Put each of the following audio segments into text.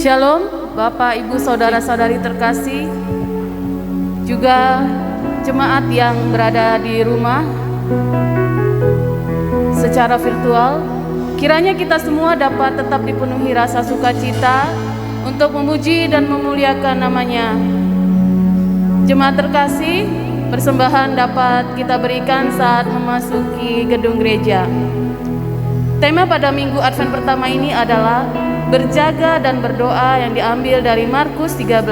Shalom, Bapak, Ibu, Saudara-saudari terkasih, juga jemaat yang berada di rumah secara virtual. Kiranya kita semua dapat tetap dipenuhi rasa sukacita untuk memuji dan memuliakan namanya. Jemaat terkasih, persembahan dapat kita berikan saat memasuki gedung gereja. Tema pada minggu Advent pertama ini adalah berjaga dan berdoa yang diambil dari Markus 13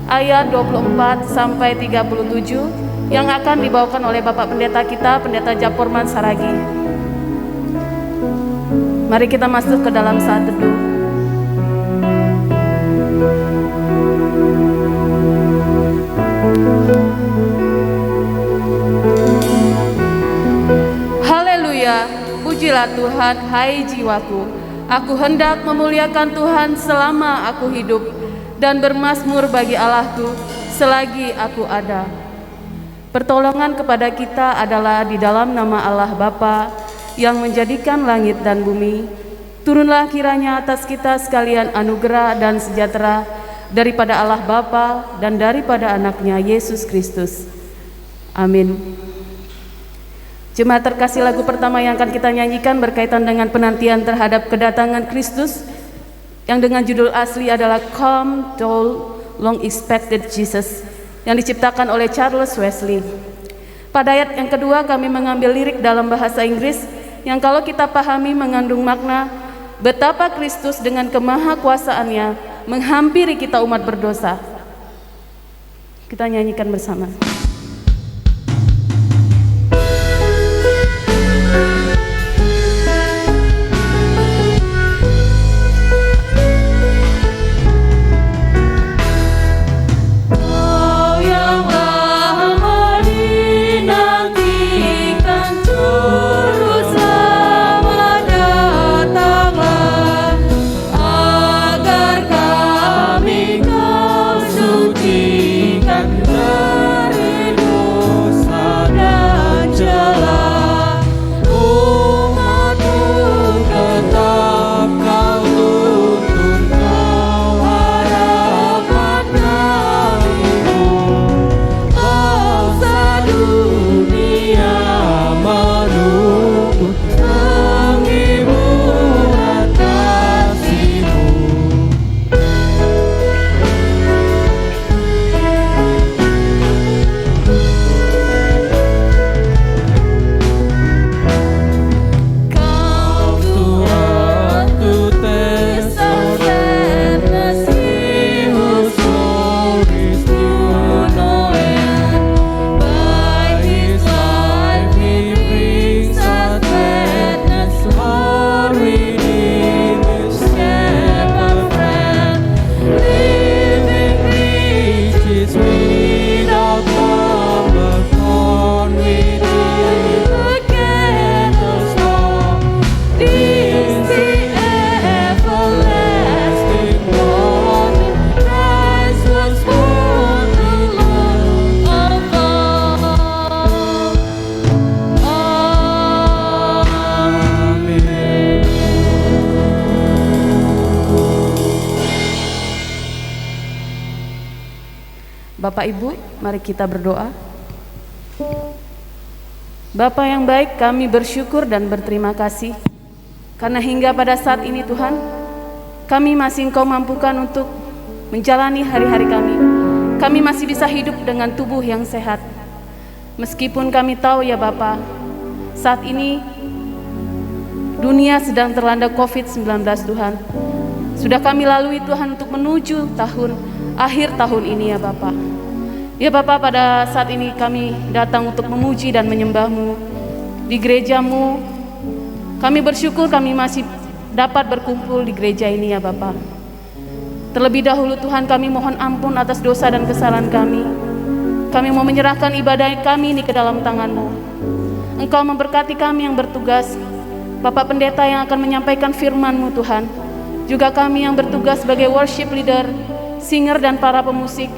ayat 24 sampai 37 yang akan dibawakan oleh Bapak Pendeta kita, Pendeta Japorman Saragi. Mari kita masuk ke dalam saat teduh. Haleluya, pujilah Tuhan, hai jiwaku. Aku hendak memuliakan Tuhan selama aku hidup, dan bermazmur bagi Allahku selagi aku ada. Pertolongan kepada kita adalah di dalam nama Allah Bapa yang menjadikan langit dan bumi. Turunlah kiranya atas kita sekalian anugerah dan sejahtera daripada Allah Bapa dan daripada anaknya Yesus Kristus. Amin. Jemaat terkasih, lagu pertama yang akan kita nyanyikan berkaitan dengan penantian terhadap kedatangan Kristus yang dengan judul asli adalah Come Thou Long Expected Jesus, yang diciptakan oleh Charles Wesley. Pada ayat yang kedua kami mengambil lirik dalam bahasa Inggris yang kalau kita pahami mengandung makna betapa Kristus dengan kemahakuasaannya menghampiri kita umat berdosa. Kita nyanyikan bersama. Bapak Ibu, mari kita berdoa. Bapa yang baik, kami bersyukur dan berterima kasih karena hingga pada saat ini Tuhan, kami masih Engkau mampukan untuk menjalani hari-hari kami. Kami masih bisa hidup dengan tubuh yang sehat. Meskipun kami tahu ya Bapa, saat ini dunia sedang terlanda COVID-19 Tuhan. Sudah kami lalui Tuhan untuk menuju akhir tahun ini ya Bapa. Ya Bapa, pada saat ini kami datang untuk memuji dan menyembah-Mu di gereja-Mu. Kami bersyukur kami masih dapat berkumpul di gereja ini ya Bapa. Terlebih dahulu Tuhan, kami mohon ampun atas dosa dan kesalahan kami. Kami mau menyerahkan ibadah kami ini ke dalam tangan-Mu. Engkau memberkati kami yang bertugas, Bapak Pendeta yang akan menyampaikan firman-Mu Tuhan, juga kami yang bertugas sebagai worship leader, singer dan para pemusik,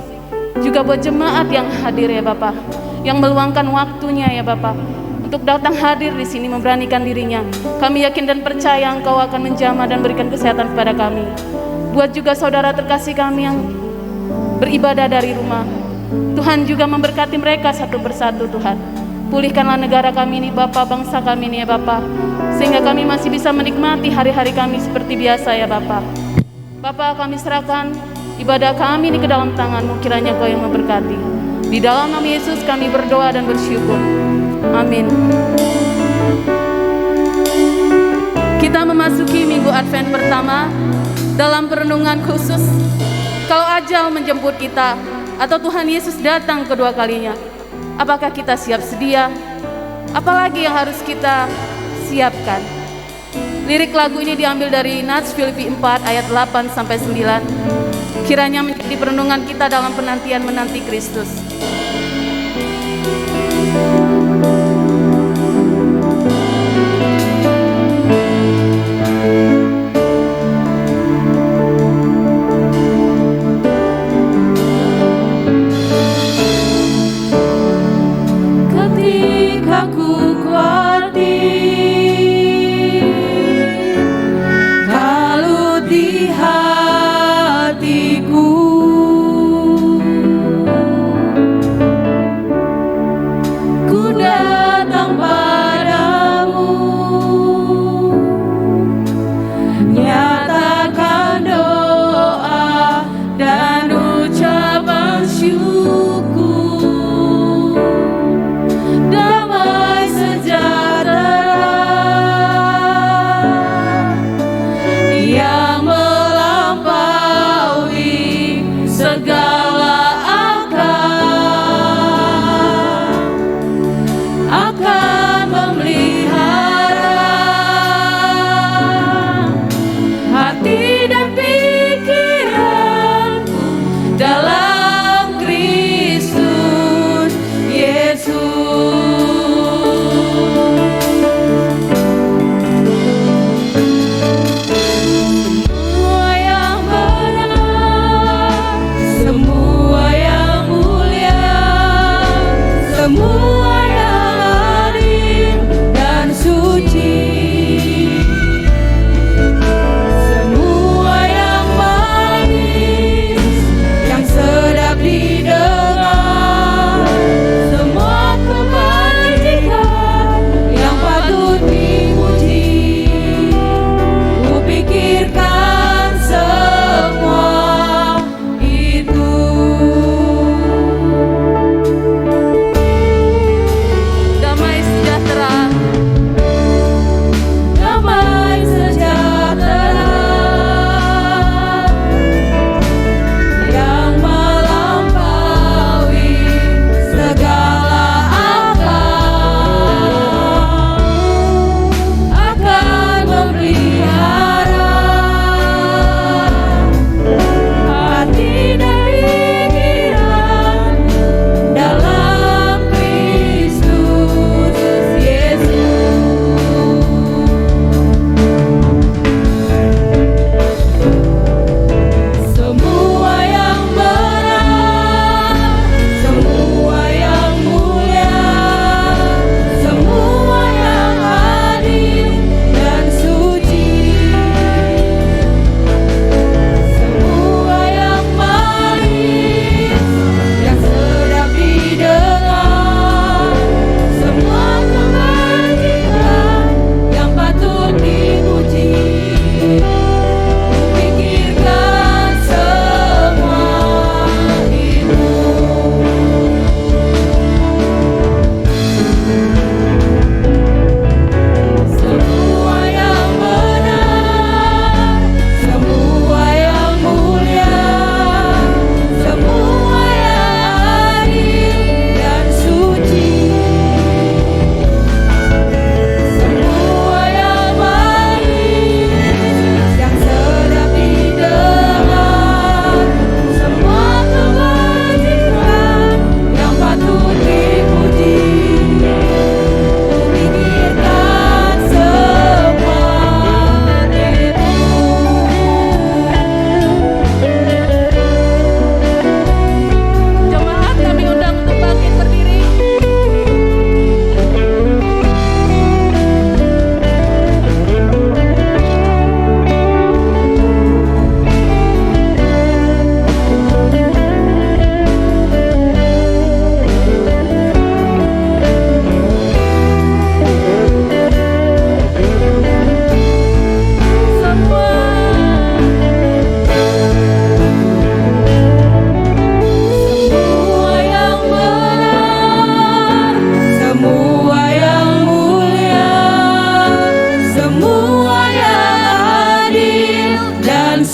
juga buat jemaat yang hadir ya Bapak, yang meluangkan waktunya ya Bapak untuk datang hadir di sini memberanikan dirinya. Kami yakin dan percaya Engkau akan menjamah dan berikan kesehatan kepada kami. Buat juga saudara terkasih kami yang beribadah dari rumah. Tuhan juga memberkati mereka satu persatu Tuhan. Pulihkanlah negara kami ini Bapa, bangsa kami ini ya Bapa, sehingga kami masih bisa menikmati hari-hari kami seperti biasa ya Bapa. Bapa, kami serahkan ibadah kami ini ke dalam tangan-Mu, kiranya Kau yang memberkati. Di dalam nama Yesus kami berdoa dan bersyukur. Amin. Kita memasuki minggu Advent pertama dalam perenungan khusus. Kalau ajal menjemput kita atau Tuhan Yesus datang kedua kalinya, apakah kita siap sedia? Apalagi yang harus kita siapkan? Lirik lagu ini diambil dari Nats Filipi 4 ayat 8 sampai 9. Kiranya menjadi perenungan kita dalam penantian menanti Kristus. Ketika ku kalut di hatiku,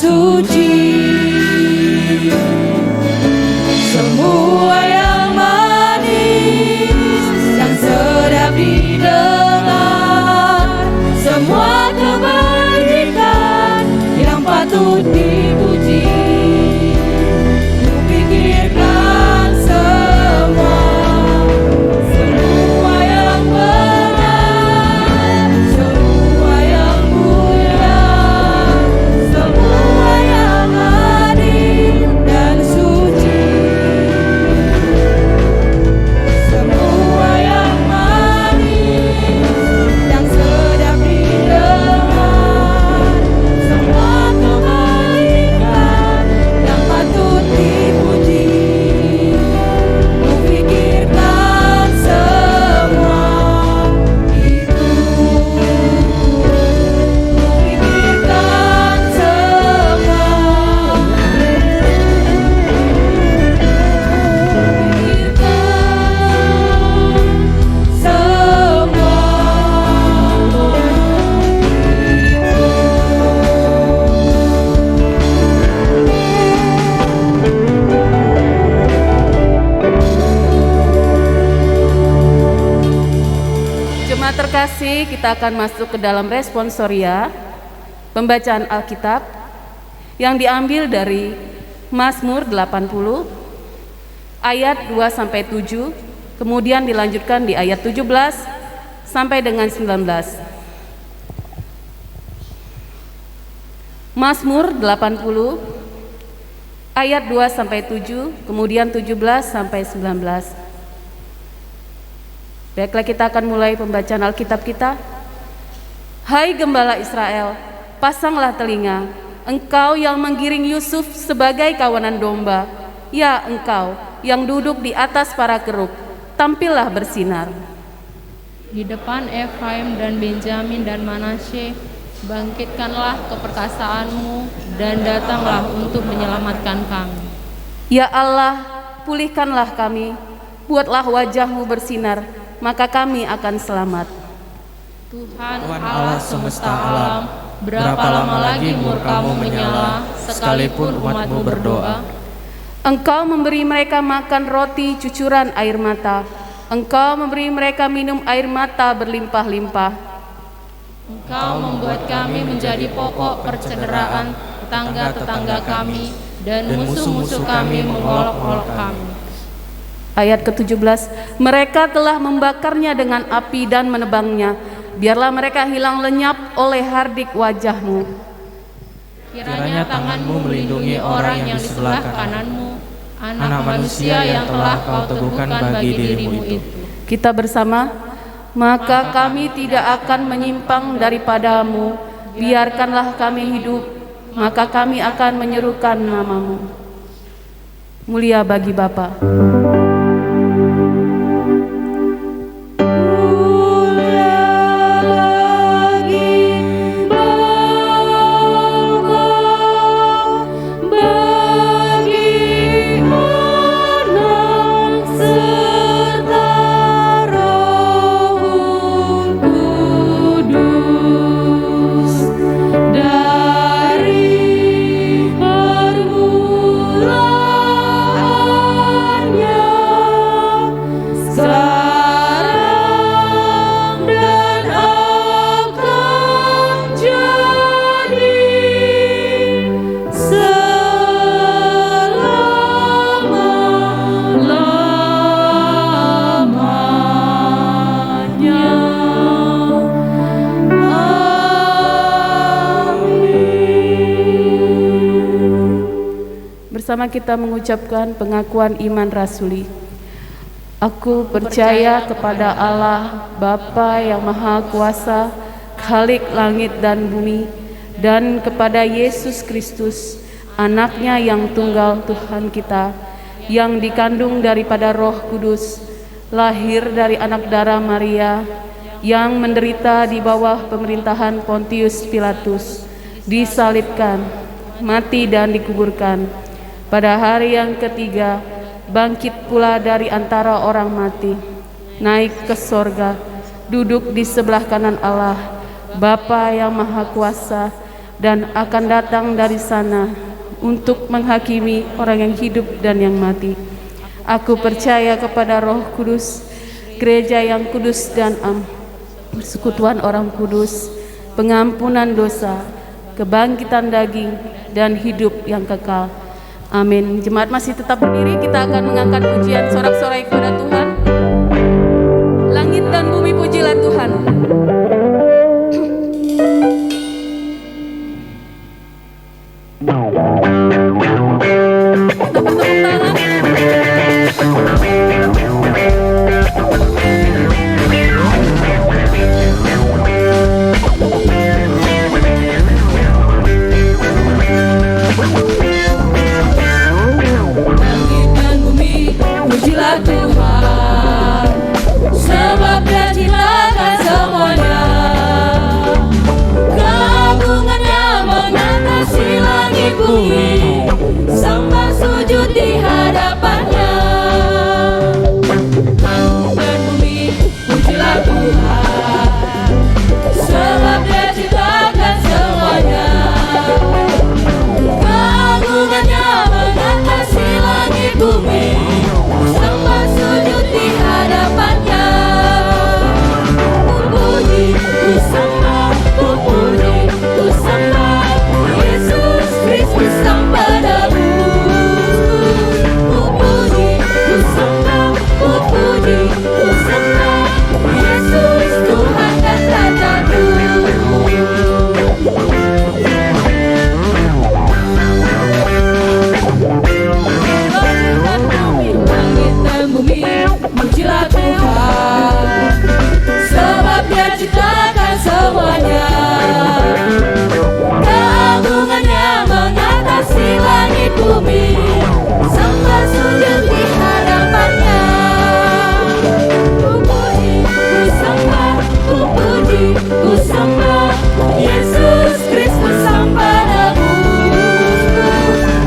suci. Semua yang manis, yang sedap didengar, semua kebajikan yang patut dipuji. Kupikirkan semua yang benar, semua yang mulia, semua yang adil dan suci. Semua yang manis, yang sedap didengar, semua kebaikan yang patut dipuji. Kupikirkan semua itu. Kupikirkan semua. Jemaat terkasih, kita akan masuk ke dalam responsoria pembacaan Alkitab yang diambil dari Mazmur 80 ayat 2-7, kemudian dilanjutkan di ayat 17 sampai dengan 19. Mazmur 80 ayat 2-7, kemudian 17 sampai 19. Baiklah, kita akan mulai pembacaan Alkitab kita. Hai Gembala Israel, pasanglah telinga, engkau yang menggiring Yusuf sebagai kawanan domba. Ya engkau yang duduk di atas para kerub, tampillah bersinar. Di depan Efraim dan Benjamin dan Manasye, bangkitkanlah keperkasaanmu dan datanglah untuk menyelamatkan kami. Ya Allah, pulihkanlah kami, buatlah wajahmu bersinar, maka kami akan selamat. Tuhan Allah semesta alam, berapa lama lagi murkamu menyala, sekalipun umatmu berdoa? Engkau memberi mereka makan roti cucuran air mata, engkau memberi mereka minum air mata berlimpah-limpah. Engkau membuat kami menjadi pokok percederaan tetangga-tetangga kami, dan musuh-musuh kami mengolok-olok kami. Ayat ke-17, mereka telah membakarnya dengan api dan menebangnya, biarlah mereka hilang lenyap oleh hardik wajahmu. Kiranya tanganmu melindungi orang yang di sebelah kananmu, anak manusia yang telah kau teguhkan bagi dirimu itu. Kita bersama, maka kami tidak akan menyimpang daripadamu, biarkanlah kami hidup, maka kami akan menyerukan namamu. Mulia bagi Bapa. Bersama kita mengucapkan pengakuan iman rasuli. Aku percaya kepada Allah, Bapa yang Maha Kuasa, Khalik langit dan bumi, dan kepada Yesus Kristus, anaknya yang tunggal Tuhan kita, yang dikandung daripada Roh Kudus, lahir dari anak darah Maria, yang menderita di bawah pemerintahan Pontius Pilatus, disalibkan, mati dan dikuburkan. Pada hari yang ketiga, bangkit pula dari antara orang mati, naik ke sorga, duduk di sebelah kanan Allah, Bapa yang Maha Kuasa, dan akan datang dari sana untuk menghakimi orang yang hidup dan yang mati. Aku percaya kepada Roh Kudus, gereja yang kudus dan persekutuan orang kudus, pengampunan dosa, kebangkitan daging, dan hidup yang kekal. Amin. Jemaat masih tetap berdiri, kita akan mengangkat pujian sorak-sorai kepada Tuhan. Langit dan bumi pujilah Tuhan. Kita bertepuk tangan. Langit dan bumi pujilah Tuhan, sebab Dia ciptakan semuanya. Keagungannya mengatasi langit bumi, sembah sujud di hadapannya. Langit dan bumi pujilah Tuhan, sebab Dia ciptakan semuanya. Keagungannya mengatasi langit bumi, sembah sujud di hadapannya. Ku puji, ku sembah, ku puji, ku sembah Yesus Kristus Sang Penebus. Ku puji, ku sembah, ku puji, ku sembah Yesus Tuhan dan Rajaku. Langit dan bumi pujilah Tuhan, sebab Dia ciptakan semuanya. Keagungannya mengatasi langit bumi, sembah sujud di hadapannya. Ku puji, ku sembah, ku puji, ku sembah Yesus Kristus Sang Penebus.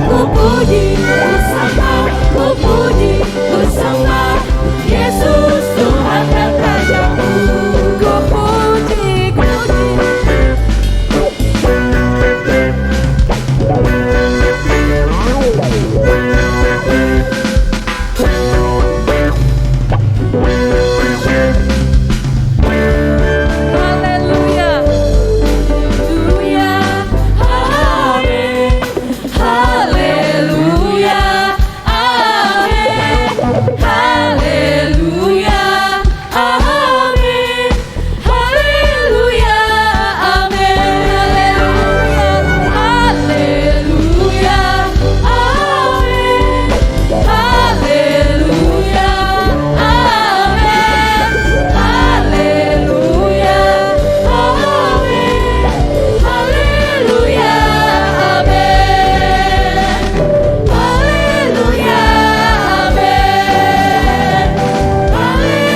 Ku puji, ku sembah, ku puji, ku sembah Yesus Tuhan dan Rajaku. Ku puji, ku Haleluya. Haleluya, amin. Haleluya, amin. Haleluya, amin. Haleluya, amin. Haleluya, amin. Haleluya, amin. Haleluya, amin. Haleluya, amin. Haleluya,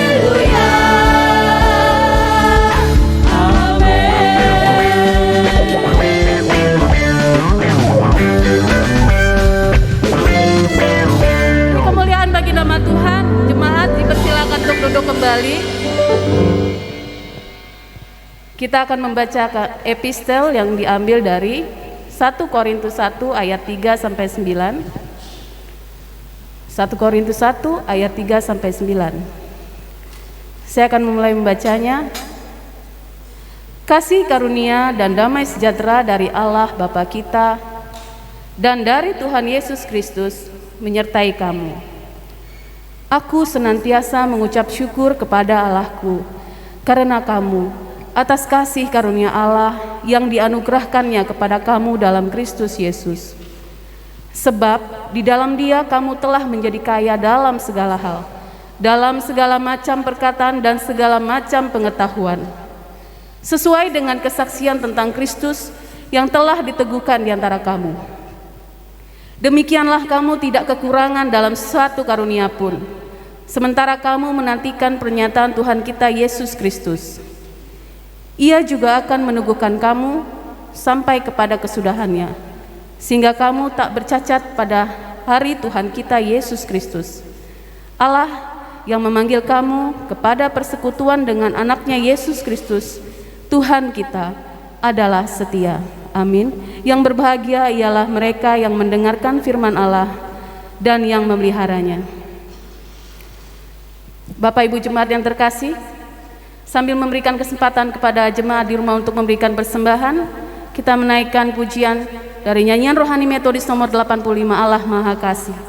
Beri kemuliaan bagi nama Tuhan. Jemaat dipersilakan untuk duduk kembali. Kita akan membaca epistel yang diambil dari 1 Korintus 1 ayat 3 sampai 9. 1 Korintus 1 ayat 3 sampai 9. Saya akan memulai membacanya. Kasih karunia dan damai sejahtera dari Allah Bapa kita dan dari Tuhan Yesus Kristus menyertai kamu. Aku senantiasa mengucap syukur kepada Allahku karena kamu atas kasih karunia Allah yang dianugerahkannya kepada kamu dalam Kristus Yesus. Sebab di dalam Dia kamu telah menjadi kaya dalam segala hal, dalam segala macam perkataan dan segala macam pengetahuan, sesuai dengan kesaksian tentang Kristus yang telah diteguhkan di antara kamu. Demikianlah kamu tidak kekurangan dalam suatu karunia pun, sementara kamu menantikan pernyataan Tuhan kita Yesus Kristus. Ia juga akan meneguhkan kamu sampai kepada kesudahannya, sehingga kamu tak bercacat pada hari Tuhan kita Yesus Kristus. Allah yang memanggil kamu kepada persekutuan dengan anaknya Yesus Kristus, Tuhan kita, adalah setia. Amin. Yang berbahagia ialah mereka yang mendengarkan firman Allah dan yang memeliharanya. Bapak Ibu jemaat yang terkasih, sambil memberikan kesempatan kepada jemaat di rumah untuk memberikan persembahan, kita menaikkan pujian dari nyanyian rohani metodis nomor 85, Allah Maha Kasih.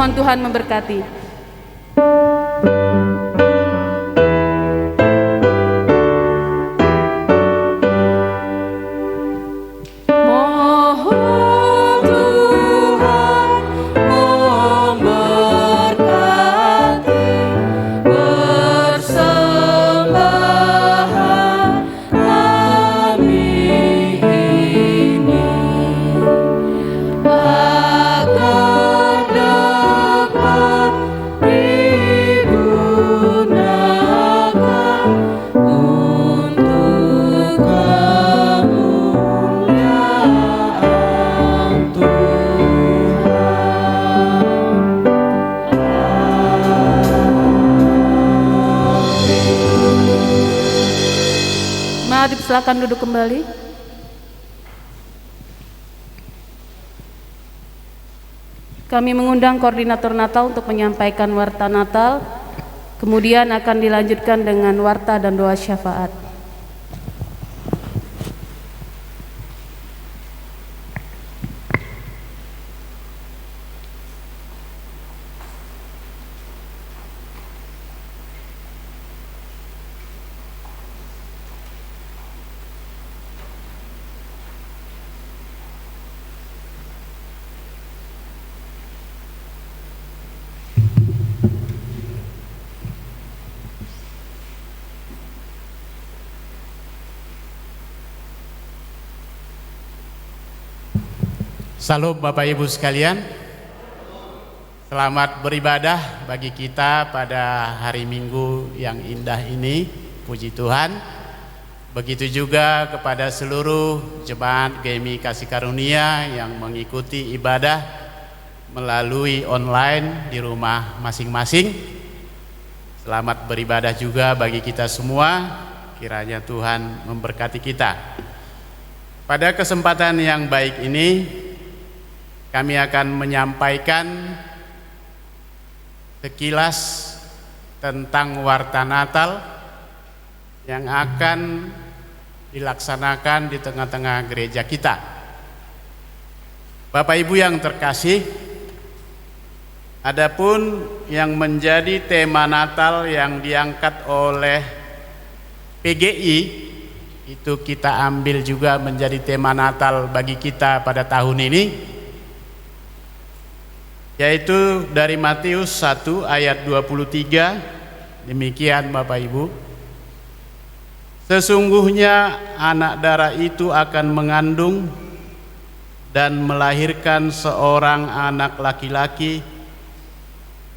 Mohon Tuhan memberkati. Silakan duduk kembali. Kami mengundang koordinator Natal untuk menyampaikan warta Natal, kemudian akan dilanjutkan dengan warta dan doa syafaat. Salam Bapak Ibu sekalian, selamat beribadah bagi kita pada hari Minggu yang indah ini, puji Tuhan. Begitu juga kepada seluruh jemaat GMI Kasih Karunia yang mengikuti ibadah melalui online di rumah masing-masing. Selamat beribadah juga bagi kita semua Kiranya Tuhan memberkati kita. Pada kesempatan yang baik ini, kami akan menyampaikan sekilas tentang warta Natal yang akan dilaksanakan di tengah-tengah gereja kita. Bapak Ibu yang terkasih, adapun yang menjadi tema Natal yang diangkat oleh PGI itu kita ambil juga menjadi tema Natal bagi kita pada tahun ini, yaitu dari Matius 1 ayat 23. Demikian Bapak Ibu, sesungguhnya anak darah itu akan mengandung dan melahirkan seorang anak laki-laki,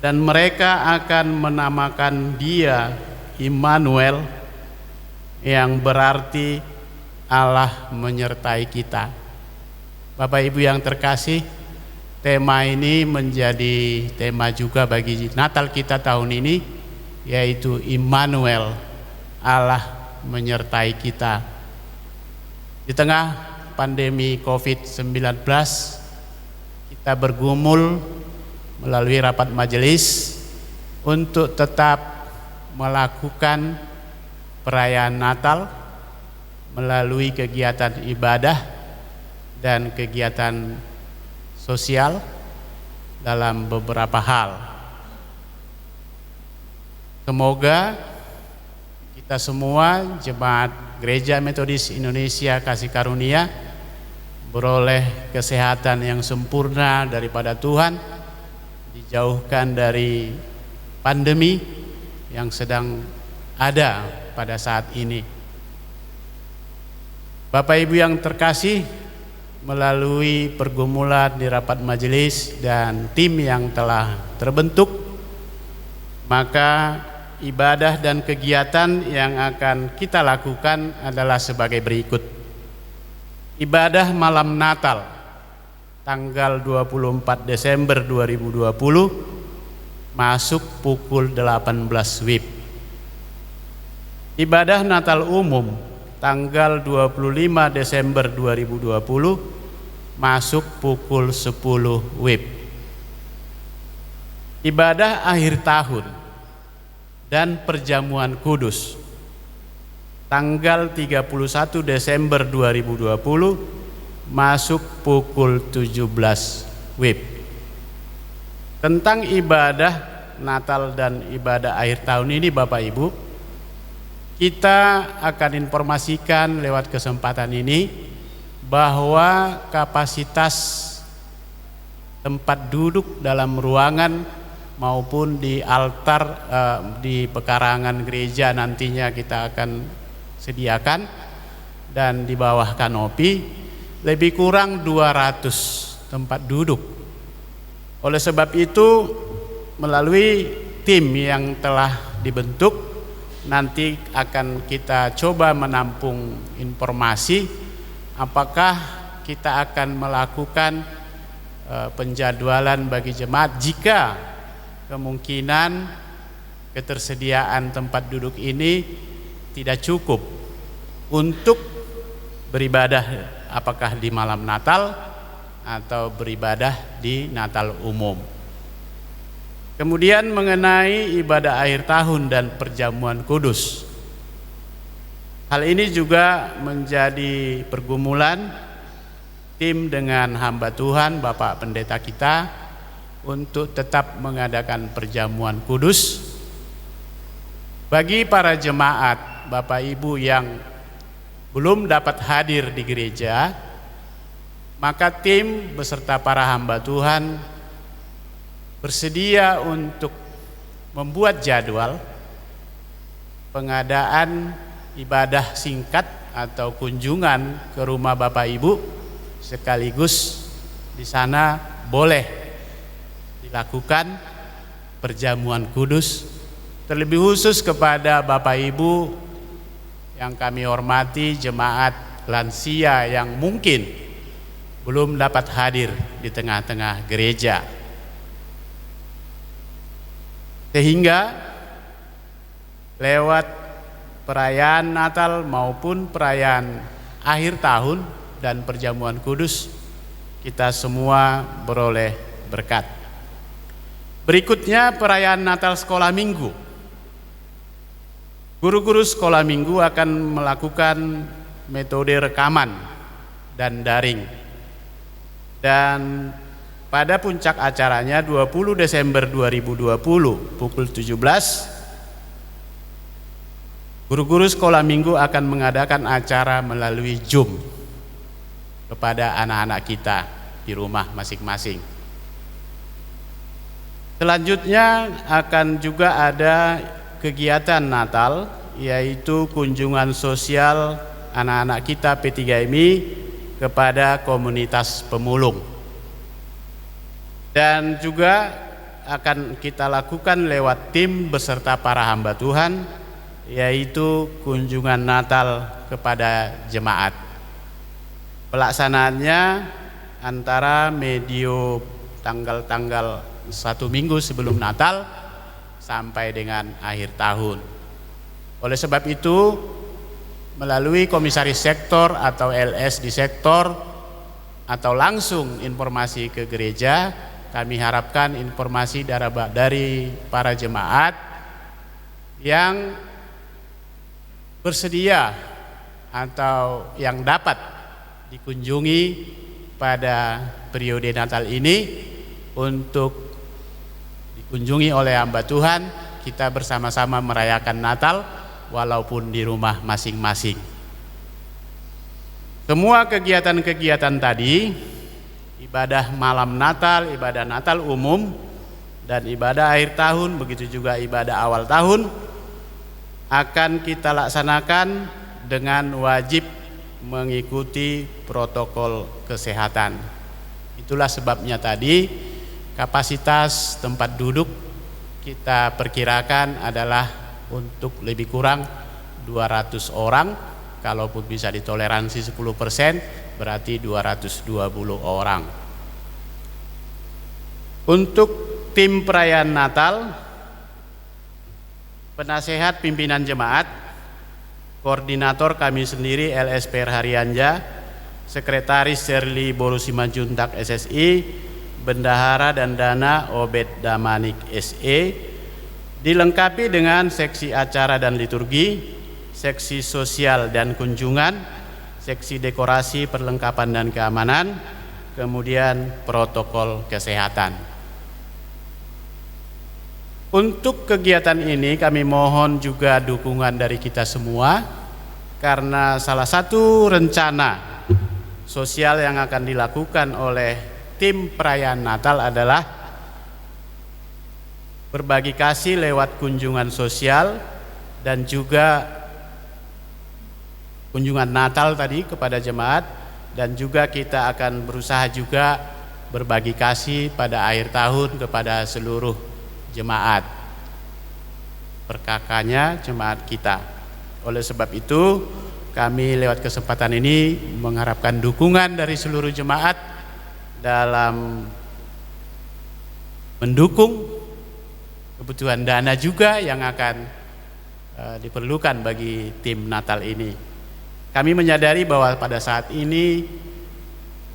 dan mereka akan menamakan dia Immanuel, yang berarti Allah menyertai kita. Bapak Ibu yang terkasih, tema ini menjadi tema juga bagi Natal kita tahun ini, yaitu Immanuel, Allah menyertai kita. Di tengah pandemi COVID-19, kita bergumul melalui rapat majelis untuk tetap melakukan perayaan Natal melalui kegiatan ibadah dan kegiatan sosial dalam beberapa hal. Semoga kita semua jemaat Gereja Metodis Indonesia Kasih Karunia beroleh kesehatan yang sempurna daripada Tuhan, dijauhkan dari pandemi yang sedang ada pada saat ini. Bapak Ibu yang terkasih, melalui pergumulan di rapat majelis dan tim yang telah terbentuk, maka ibadah dan kegiatan yang akan kita lakukan adalah sebagai berikut. Ibadah malam Natal tanggal 24 Desember 2020 masuk pukul 18 WIB. Ibadah Natal umum tanggal 25 Desember 2020 masuk pukul 10 WIB. Ibadah akhir tahun dan perjamuan kudus tanggal 31 Desember 2020 masuk pukul 17 WIB. Tentang ibadah Natal dan ibadah akhir tahun ini Bapak Ibu, kita akan informasikan lewat kesempatan ini bahwa kapasitas tempat duduk dalam ruangan maupun di altar di pekarangan gereja nantinya kita akan sediakan, dan di bawah kanopi lebih kurang 200 tempat duduk. Oleh sebab itu, melalui tim yang telah dibentuk, nanti akan kita coba menampung informasi apakah kita akan melakukan penjadwalan bagi jemaat jika kemungkinan ketersediaan tempat duduk ini tidak cukup untuk beribadah apakah di malam Natal atau beribadah di Natal umum. Kemudian mengenai ibadah akhir tahun dan perjamuan kudus, hal ini juga menjadi pergumulan tim dengan hamba Tuhan Bapak Pendeta kita untuk tetap mengadakan perjamuan kudus. Bagi para jemaat Bapak Ibu yang belum dapat hadir di gereja, maka tim beserta para hamba Tuhan bersedia untuk membuat jadwal pengadaan ibadah singkat atau kunjungan ke rumah Bapak Ibu, sekaligus di sana boleh dilakukan perjamuan kudus, terlebih khusus kepada Bapak Ibu yang kami hormati, jemaat lansia yang mungkin belum dapat hadir di tengah-tengah gereja. Sehingga lewat perayaan Natal maupun perayaan akhir tahun dan perjamuan kudus, kita semua beroleh berkat. Berikutnya perayaan Natal sekolah minggu. Guru-guru sekolah minggu akan melakukan metode rekaman dan daring. Dan pada puncak acaranya 20 Desember 2020 pukul 17, guru-guru sekolah minggu akan mengadakan acara melalui Zoom kepada anak-anak kita di rumah masing-masing. Selanjutnya akan juga ada kegiatan Natal, yaitu kunjungan sosial anak-anak kita P3MI kepada komunitas pemulung. Dan juga akan kita lakukan lewat tim beserta para hamba Tuhan, yaitu kunjungan Natal kepada jemaat. Pelaksanaannya antara medio tanggal-tanggal 1 minggu sebelum Natal sampai dengan akhir tahun. Oleh sebab itu, melalui komisaris sektor atau LS di sektor atau langsung informasi ke gereja, kami harapkan informasi dari para jemaat yang bersedia atau yang dapat dikunjungi pada periode Natal ini untuk dikunjungi oleh hamba Tuhan, kita bersama-sama merayakan Natal walaupun di rumah masing-masing. Semua kegiatan-kegiatan tadi, ibadah malam Natal, ibadah Natal umum, dan ibadah akhir tahun, begitu juga ibadah awal tahun, akan kita laksanakan dengan wajib mengikuti protokol kesehatan. Itulah sebabnya tadi kapasitas tempat duduk kita perkirakan adalah untuk lebih kurang 200 orang, kalaupun bisa ditoleransi 10%, berarti 220 orang. Untuk tim perayaan Natal, penasehat pimpinan jemaat, koordinator kami sendiri LSPR Harianja, sekretaris Serli Boru Simanjuntak SSI, bendahara dan dana Obed Damanik SE, dilengkapi dengan seksi acara dan liturgi, seksi sosial dan kunjungan, seksi dekorasi, perlengkapan dan keamanan, kemudian protokol kesehatan. Untuk kegiatan ini kami mohon juga dukungan dari kita semua, karena salah satu rencana sosial yang akan dilakukan oleh tim perayaan Natal adalah berbagi kasih lewat kunjungan sosial dan juga kunjungan Natal tadi kepada jemaat, dan juga kita akan berusaha juga berbagi kasih pada akhir tahun kepada seluruh jemaat, perkakanya jemaat kita. Oleh sebab itu, kami lewat kesempatan ini mengharapkan dukungan dari seluruh jemaat dalam mendukung kebutuhan dana juga yang akan diperlukan bagi tim Natal ini. Kami menyadari bahwa pada saat ini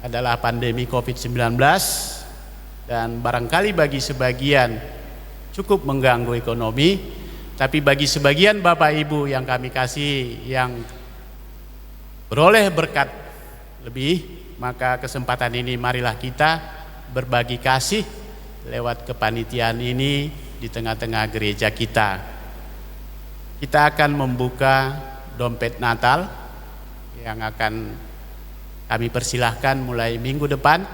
adalah pandemi COVID-19 dan barangkali bagi sebagian cukup mengganggu ekonomi, tapi bagi sebagian Bapak Ibu yang kami kasih yang beroleh berkat lebih, maka kesempatan ini marilah kita berbagi kasih lewat kepanitiaan ini di tengah-tengah gereja kita. Kita akan membuka dompet Natal yang akan kami persilahkan mulai minggu depan.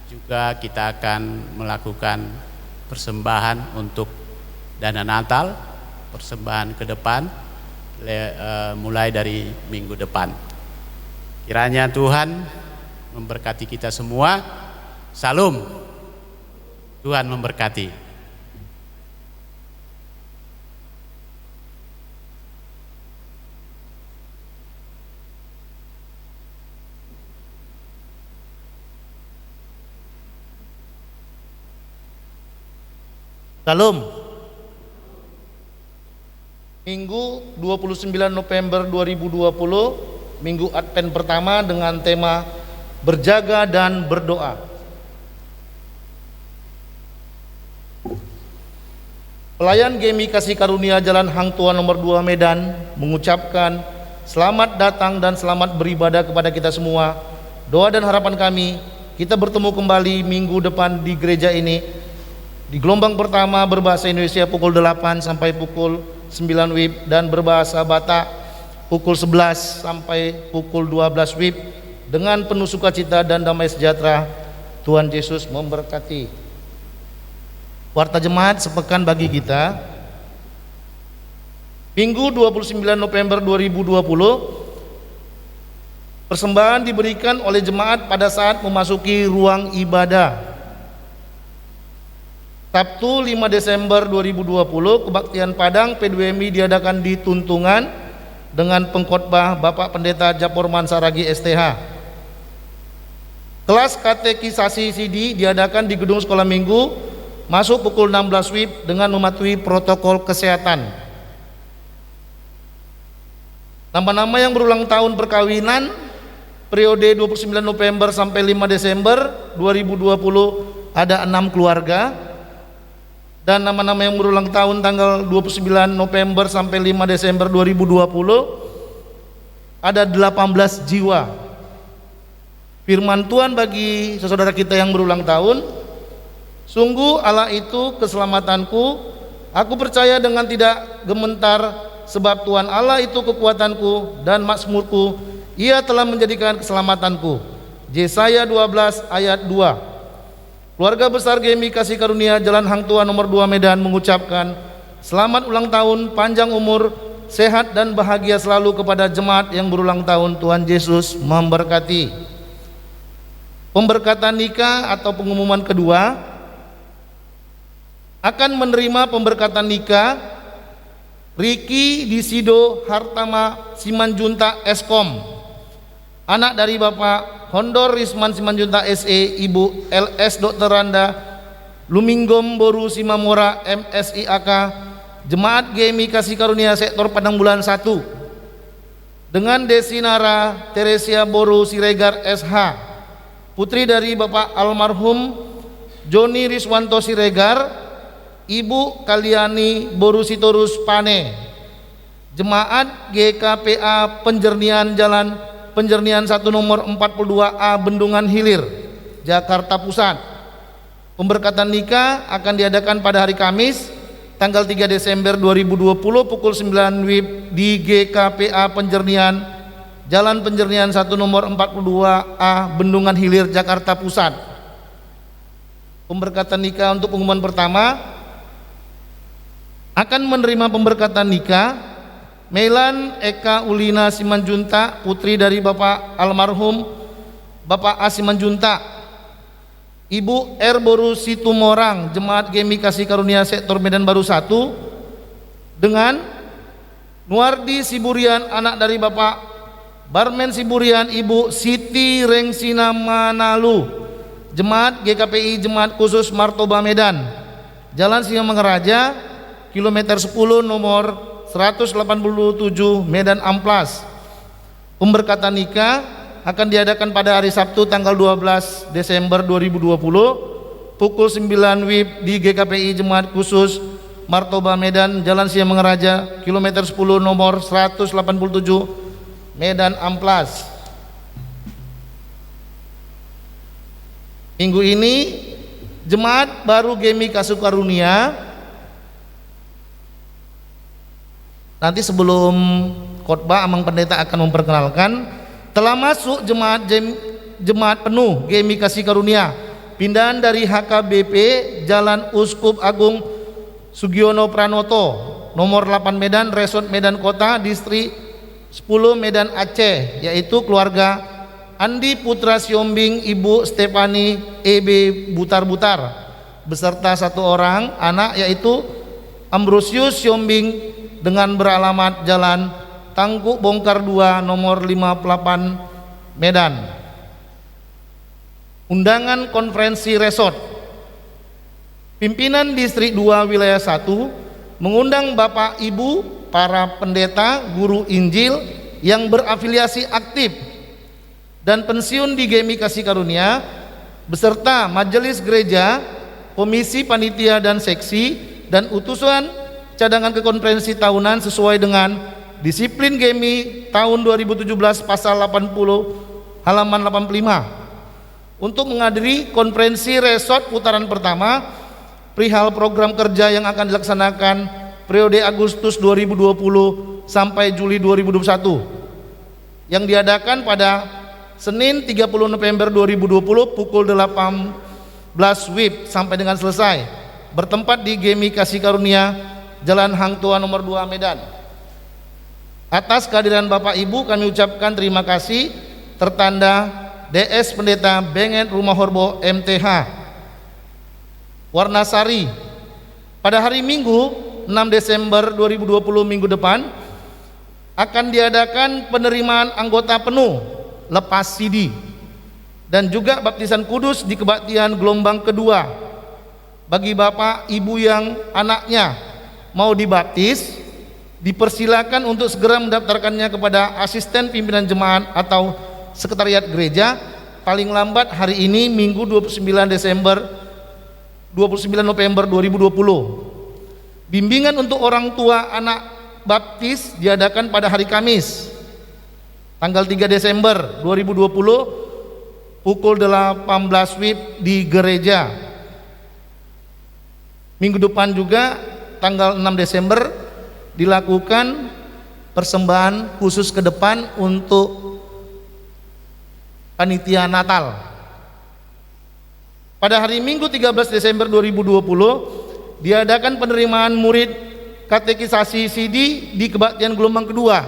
Juga kita akan melakukan persembahan untuk dana Natal, persembahan ke depan mulai dari minggu depan. Kiranya Tuhan memberkati kita semua. Salam. Tuhan memberkati. Salam. Minggu 29 November 2020, Minggu Advent pertama dengan tema berjaga dan berdoa. Pelayan GMI Kasih Karunia Jalan Hang Tuah nomor 2 Medan mengucapkan selamat datang dan selamat beribadah kepada kita semua. Doa dan harapan kami, kita bertemu kembali minggu depan di gereja ini di gelombang pertama berbahasa Indonesia pukul 8 sampai pukul 9 WIB dan berbahasa Batak pukul 11 sampai pukul 12 WIB dengan penuh sukacita dan damai sejahtera. Tuhan Yesus memberkati. Warta jemaat sepekan bagi kita. Minggu 29 November 2020, persembahan diberikan oleh jemaat pada saat memasuki ruang ibadah. Sabtu 5 Desember 2020, kebaktian Padang P2MI diadakan di Tuntungan dengan pengkhotbah Bapak Pendeta Japorman Saragi STH. Kelas katekisasi CD diadakan di gedung sekolah minggu, masuk pukul 16 WIB dengan mematuhi protokol kesehatan. Nama-nama yang berulang tahun perkawinan periode 29 November sampai 5 Desember 2020 ada 6 keluarga. Dan nama-nama yang berulang tahun tanggal 29 November sampai 5 Desember 2020 ada 18 jiwa. Firman Tuhan bagi saudara kita yang berulang tahun, sungguh Allah itu keselamatanku, aku percaya dengan tidak gementar, sebab Tuhan Allah itu kekuatanku dan makmurku, Ia telah menjadikan keselamatanku. Yesaya 12 ayat 2. Keluarga besar GMI Kasih Karunia Jalan Hang Tuah nomor 2 Medan mengucapkan selamat ulang tahun, panjang umur, sehat dan bahagia selalu kepada jemaat yang berulang tahun. Tuhan Yesus memberkati. Pemberkatan nikah atau pengumuman kedua, akan menerima pemberkatan nikah Riki Disido Hartama Simanjunta Eskom, anak dari Bapak Hondor Risman Simanjunta SE, Ibu LS Dr. Randa Luminggom Boru Simamora MSIAK, Jemaat GMI Kasih Karunia Sektor Padang Bulan 1, dengan Desinara Teresia Boru Siregar SH, putri dari Bapak almarhum Joni Riswanto Siregar, Ibu Kaliani Boru Sitorus Pane, Jemaat GKPA Penjernihan Jalan Penjernihan 1 nomor 42A Bendungan Hilir, Jakarta Pusat. Pemberkatan nikah akan diadakan pada hari Kamis tanggal 3 Desember 2020 pukul 9 WIB di GKPA Penjernihan Jalan Penjernihan 1 nomor 42A Bendungan Hilir, Jakarta Pusat. Pemberkatan nikah untuk pengumuman pertama, akan menerima pemberkatan nikah Melan Eka Ulina Simanjunta, putri dari Bapak almarhum Bapak A Simanjunta, Ibu R Boru Situmorang, Jemaat GMI Kasih Karunia Sektor Medan Baru 1, dengan Nuardi Siburian, anak dari Bapak Barmen Siburian, Ibu Siti Rengsina Manalu, Jemaat GKPI Jemaat Khusus Martoba Medan, Jalan Singamangaraja, kilometer 10 nomor 187 Medan Amplas. Pemberkatan nikah akan diadakan pada hari Sabtu tanggal 12 Desember 2020 pukul 9 WIB di GKPI Jemaat Khusus Martoba Medan, Jalan Singamangaraja, kilometer 10 nomor 187 Medan Amplas. Minggu ini jemaat baru GMI Kasih Karunia, nanti sebelum khotbah Amang Pendeta akan memperkenalkan, telah masuk jemaat penuh GMI Kasih Karunia pindahan dari HKBP Jalan Uskup Agung Sugiono Pranoto nomor 8 Medan, Resort Medan Kota, Distrik 10 Medan Aceh, yaitu keluarga Andi Putra Siombing, Ibu Stefani EB Butar-Butar beserta 1 orang anak, yaitu Ambrosius Siombing dengan beralamat Jalan Tangkuk Bongkar 2 nomor 58 Medan. Undangan konferensi resort. Pimpinan Distrik 2 Wilayah 1 mengundang Bapak Ibu para pendeta, guru Injil yang berafiliasi aktif dan pensiun di GMI Kasih Karunia beserta majelis gereja, komisi panitia dan seksi, dan utusan cadangan ke konferensi tahunan sesuai dengan disiplin GMI tahun 2017 pasal 80 halaman 85 untuk menghadiri konferensi resort putaran pertama perihal program kerja yang akan dilaksanakan periode Agustus 2020 sampai Juli 2021 yang diadakan pada Senin 30 November 2020 pukul 18 WIB sampai dengan selesai, bertempat di GMI Kasih Karunia, Jalan Hang Tuah nomor 2 Medan. Atas kehadiran Bapak Ibu kami ucapkan terima kasih. Tertanda DS Pendeta Benget Rumah Horbo MTH Warnasari. Pada hari Minggu 6 Desember 2020 minggu depan akan diadakan penerimaan anggota penuh lepas CD dan juga baptisan kudus di kebaktian gelombang kedua. Bagi Bapak Ibu yang anaknya mau dibaptis, dipersilakan untuk segera mendaftarkannya kepada asisten pimpinan jemaat atau sekretariat gereja paling lambat hari ini Minggu 29 November 2020. Bimbingan untuk orang tua anak baptis diadakan pada hari Kamis tanggal 3 Desember 2020 pukul 18 WIB di gereja. Minggu depan juga tanggal 6 Desember dilakukan persembahan khusus ke depan untuk panitia Natal. Pada hari Minggu 13 Desember 2020 diadakan penerimaan murid katekisasi CD di kebaktian gelombang kedua.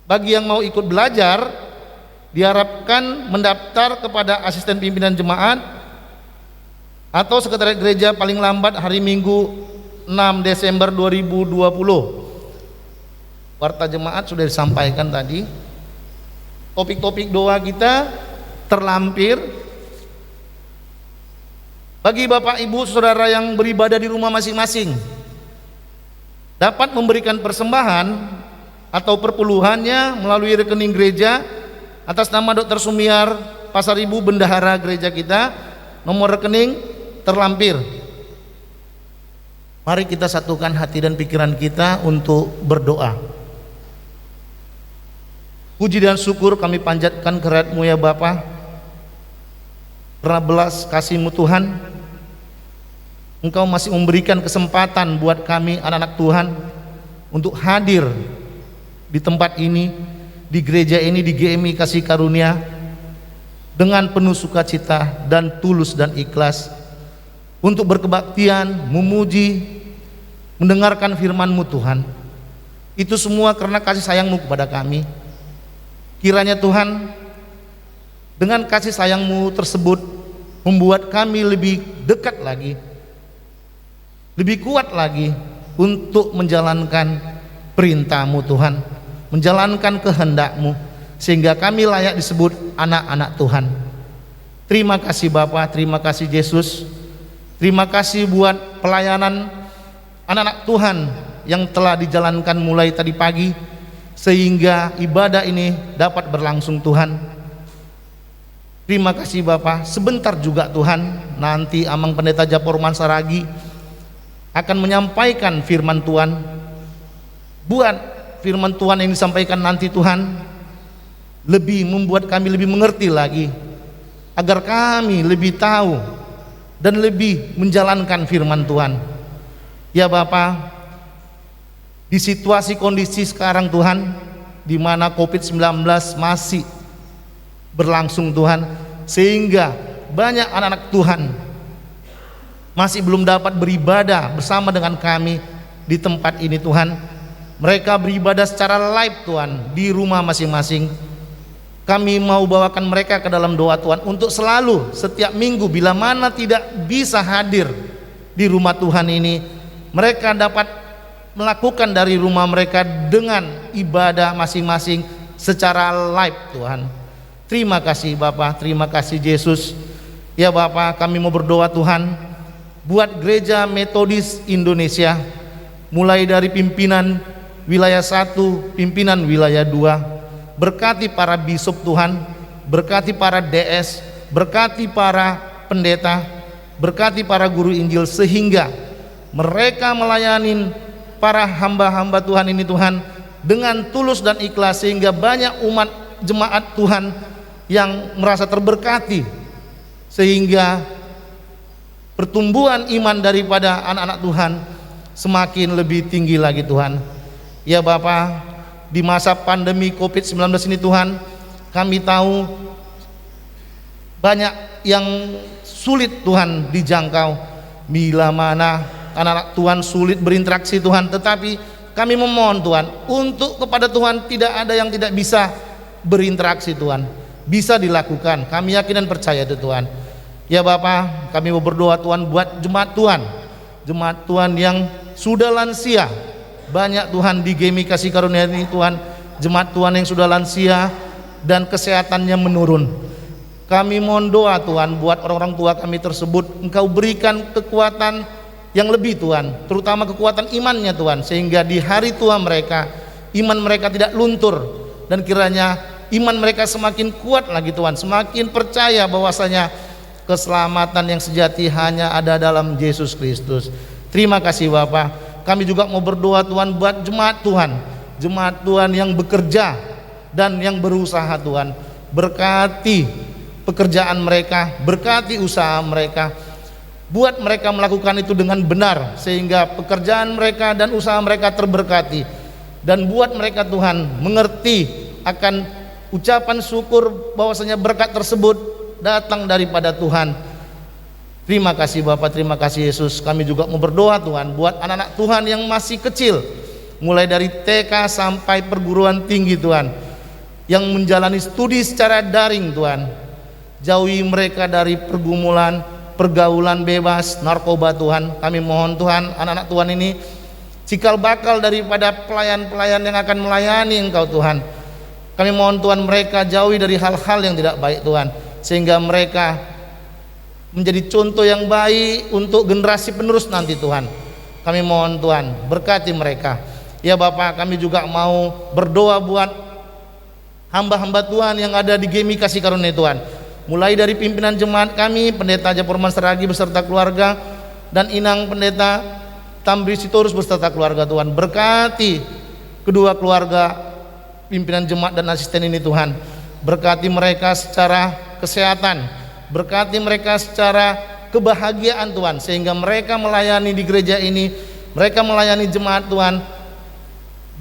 Bagi yang mau ikut belajar diharapkan mendaftar kepada asisten pimpinan jemaat atau sekretariat gereja paling lambat hari Minggu 6 Desember 2020. Warta jemaat sudah disampaikan tadi. Topik-topik doa kita terlampir. Bagi Bapak Ibu Saudara yang beribadah di rumah masing-masing dapat memberikan persembahan atau perpuluhannya melalui rekening gereja atas nama Dr. Sumiar Pasaribu, bendahara gereja kita. Nomor rekening terlampir. Mari kita satukan hati dan pikiran kita untuk berdoa. Puji dan syukur kami panjatkan kehadirat-Mu ya Bapa, karena belas kasih-Mu Tuhan, Engkau masih memberikan kesempatan buat kami anak-anak Tuhan untuk hadir di tempat ini, di gereja ini, di GMI Kasih Karunia dengan penuh sukacita dan tulus dan ikhlas untuk berkebaktian, memuji, mendengarkan firman-Mu Tuhan. Itu semua karena kasih sayang-Mu kepada kami. Kiranya Tuhan dengan kasih sayang-Mu tersebut membuat kami lebih dekat lagi, lebih kuat lagi untuk menjalankan perintah-Mu Tuhan, menjalankan kehendak-Mu, sehingga kami layak disebut anak-anak Tuhan. Terima kasih Bapa, terima kasih Yesus, terima kasih buat pelayanan anak-anak Tuhan yang telah dijalankan mulai tadi pagi sehingga ibadah ini dapat berlangsung Tuhan. Terima kasih Bapa. Sebentar juga Tuhan nanti Amang Pendeta Japor Mansaragi akan menyampaikan firman Tuhan. Buat firman Tuhan yang disampaikan nanti Tuhan lebih membuat kami lebih mengerti lagi, agar kami lebih tahu dan lebih menjalankan firman Tuhan. Ya Bapa, di situasi kondisi sekarang Tuhan, di mana COVID-19 masih berlangsung Tuhan, sehingga banyak anak-anak Tuhan masih belum dapat beribadah bersama dengan kami di tempat ini Tuhan. Mereka beribadah secara live Tuhan di rumah masing-masing. Kami mau bawakan mereka ke dalam doa Tuhan untuk selalu setiap minggu bila mana tidak bisa hadir di rumah Tuhan ini, mereka dapat melakukan dari rumah mereka dengan ibadah masing-masing secara live Tuhan. Terima kasih Bapa, terima kasih Yesus. Ya Bapa, kami mau berdoa Tuhan buat Gereja Metodis Indonesia, mulai dari pimpinan wilayah 1, pimpinan wilayah 2. Berkati para bisop Tuhan, berkati para DS, berkati para pendeta, berkati para guru Injil, sehingga mereka melayani para hamba-hamba Tuhan ini Tuhan dengan tulus dan ikhlas, sehingga banyak umat jemaat Tuhan yang merasa terberkati, sehingga pertumbuhan iman daripada anak-anak Tuhan semakin lebih tinggi lagi Tuhan. Ya Bapa, di masa pandemi COVID-19 ini Tuhan, kami tahu banyak yang sulit Tuhan dijangkau, bila mana anak-anak Tuhan sulit berinteraksi Tuhan, tetapi kami memohon Tuhan, untuk kepada Tuhan tidak ada yang tidak bisa berinteraksi Tuhan, bisa dilakukan. Kami yakin dan percaya itu Tuhan. Ya Bapa, kami mau berdoa Tuhan buat jemaat Tuhan yang sudah lansia. Banyak Tuhan di GMI Kasih Karunia ini Tuhan, jemaat Tuhan yang sudah lansia dan kesehatannya menurun. Kami mohon doa Tuhan buat orang-orang tua kami tersebut, Engkau berikan kekuatan yang lebih Tuhan, terutama kekuatan imannya Tuhan, sehingga di hari tua mereka, iman mereka tidak luntur, dan kiranya iman mereka semakin kuat lagi Tuhan, semakin percaya bahwasanya keselamatan yang sejati hanya ada dalam Yesus Kristus. Terima kasih Bapa. Kami juga mau berdoa Tuhan buat jemaat Tuhan yang bekerja dan yang berusaha Tuhan. Berkati pekerjaan mereka, berkati usaha mereka, buat mereka melakukan itu dengan benar, sehingga pekerjaan mereka dan usaha mereka terberkati, dan buat mereka Tuhan mengerti akan ucapan syukur bahwasanya berkat tersebut datang daripada Tuhan. Terima kasih Bapak, terima kasih Yesus. Kami juga mau berdoa Tuhan buat anak-anak Tuhan yang masih kecil, mulai dari TK sampai perguruan tinggi Tuhan, yang menjalani studi secara daring Tuhan. Jauhi mereka dari pergumulan, pergaulan bebas, narkoba Tuhan. Kami mohon Tuhan, anak-anak Tuhan ini cikal bakal daripada pelayan-pelayan yang akan melayani Engkau Tuhan. Kami mohon Tuhan, mereka jauhi dari hal-hal yang tidak baik Tuhan, sehingga mereka menjadi contoh yang baik untuk generasi penerus nanti Tuhan. Kami mohon Tuhan, berkati mereka. Ya Bapak, kami juga mau berdoa buat hamba-hamba Tuhan yang ada di GMI Kasih Karunia Tuhan, mulai dari pimpinan jemaat kami, Pendeta Japorman Seragi beserta keluarga, dan Inang Pendeta Tamri Sitorus beserta keluarga Tuhan. Berkati kedua keluarga pimpinan jemaat dan asisten ini Tuhan. Berkati mereka secara kesehatan, berkati mereka secara kebahagiaan Tuhan, sehingga mereka melayani di gereja ini, mereka melayani jemaat Tuhan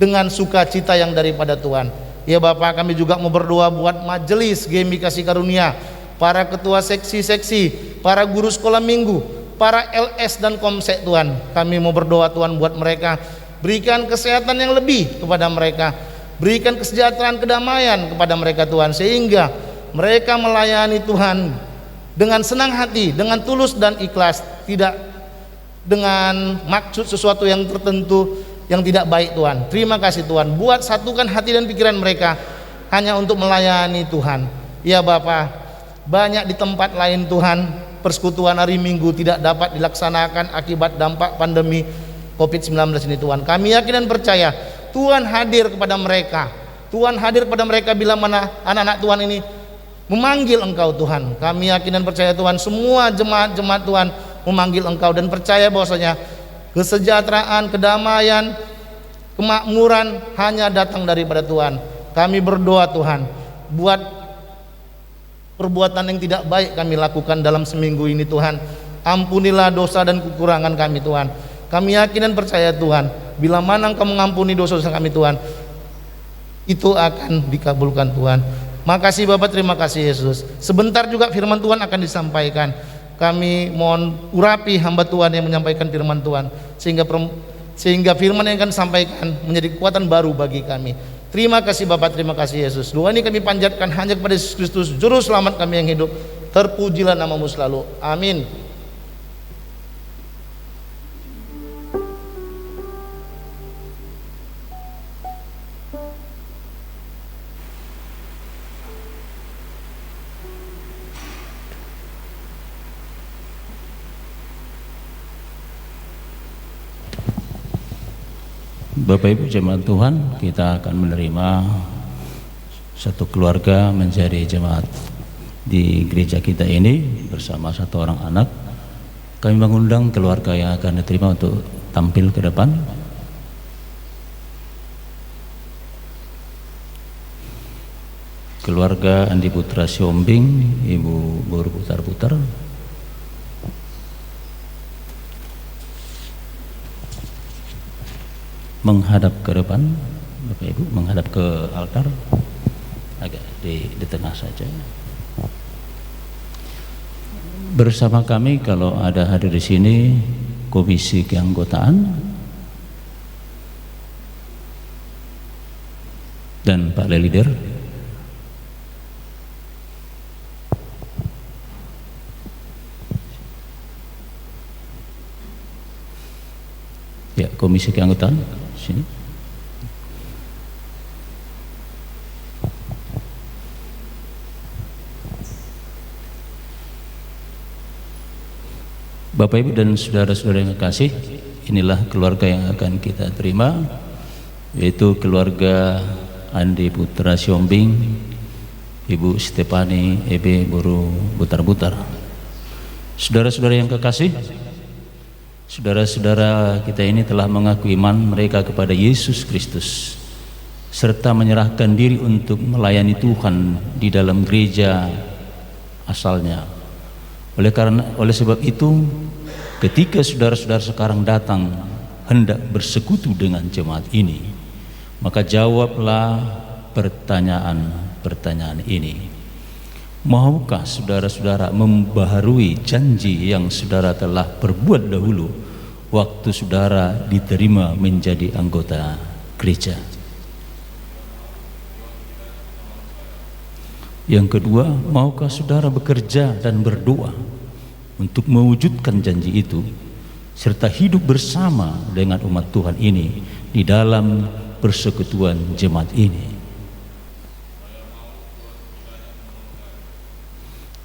dengan sukacita yang daripada Tuhan. Ya Bapak, kami juga mau berdoa buat majelis GMI Kasih Karunia, para ketua seksi-seksi, para guru sekolah minggu, para LS dan komsek Tuhan. Kami mau berdoa Tuhan buat mereka, berikan kesehatan yang lebih kepada mereka, berikan kesejahteraan, kedamaian kepada mereka Tuhan, sehingga mereka melayani Tuhan dengan senang hati, dengan tulus dan ikhlas, tidak dengan maksud sesuatu yang tertentu yang tidak baik Tuhan. Terima kasih Tuhan, buat satukan hati dan pikiran mereka hanya untuk melayani Tuhan. Ya Bapa, banyak di tempat lain Tuhan, persekutuan hari Minggu tidak dapat dilaksanakan akibat dampak pandemi COVID-19 ini Tuhan. Kami yakin dan percaya Tuhan hadir kepada mereka. Tuhan hadir kepada mereka bila mana anak-anak Tuhan ini memanggil Engkau Tuhan. Kami yakin dan percaya Tuhan, semua jemaat-jemaat Tuhan memanggil Engkau, dan percaya bahwasanya kesejahteraan, kedamaian, kemakmuran hanya datang daripada Tuhan. Kami berdoa Tuhan, buat perbuatan yang tidak baik kami lakukan dalam seminggu ini Tuhan, ampunilah dosa dan kekurangan kami Tuhan. Kami yakin dan percaya Tuhan, bila mana Engkau mengampuni dosa-dosa kami Tuhan, itu akan dikabulkan Tuhan. Makasih Bapak, terima kasih Yesus. Sebentar juga firman Tuhan akan disampaikan. Kami mohon urapi hamba Tuhan yang menyampaikan firman Tuhan, sehingga firman yang akan disampaikan menjadi kekuatan baru bagi kami. Terima kasih Bapak, terima kasih Yesus. Doa ini kami panjatkan hanya kepada Yesus Kristus, Juru Selamat kami yang hidup. Terpujilah nama-Mu selalu. Amin. Bapak Ibu jemaat Tuhan, kita akan menerima satu keluarga menjadi jemaat di gereja kita ini bersama satu orang anak. Kami mengundang keluarga yang akan diterima untuk tampil ke depan. Keluarga Andi Putra Siombing, Ibu Boru Putar-Putar. Menghadap ke depan, Bapak Ibu, menghadap ke altar, agak di tengah saja. Bersama kami kalau ada hadir di sini komisi keanggotaan dan Pak Lelider. Ya, komisi keanggotaan sini. Bapak Ibu dan saudara-saudara yang kekasih, inilah keluarga yang akan kita terima, yaitu keluarga Andi Putra Siombing, Ibu Stefani Ebe Boru Butar-Butar. Saudara-saudara yang kekasih, saudara-saudara kita ini telah mengaku iman mereka kepada Yesus Kristus serta menyerahkan diri untuk melayani Tuhan di dalam gereja asalnya. Oleh sebab itu, ketika saudara-saudara sekarang datang hendak bersekutu dengan jemaat ini, maka jawablah pertanyaan-pertanyaan ini. Maukah saudara-saudara membaharui janji yang saudara telah perbuat dahulu waktu saudara diterima menjadi anggota gereja? Yang kedua, maukah saudara bekerja dan berdoa untuk mewujudkan janji itu serta hidup bersama dengan umat Tuhan ini di dalam persekutuan jemaat ini?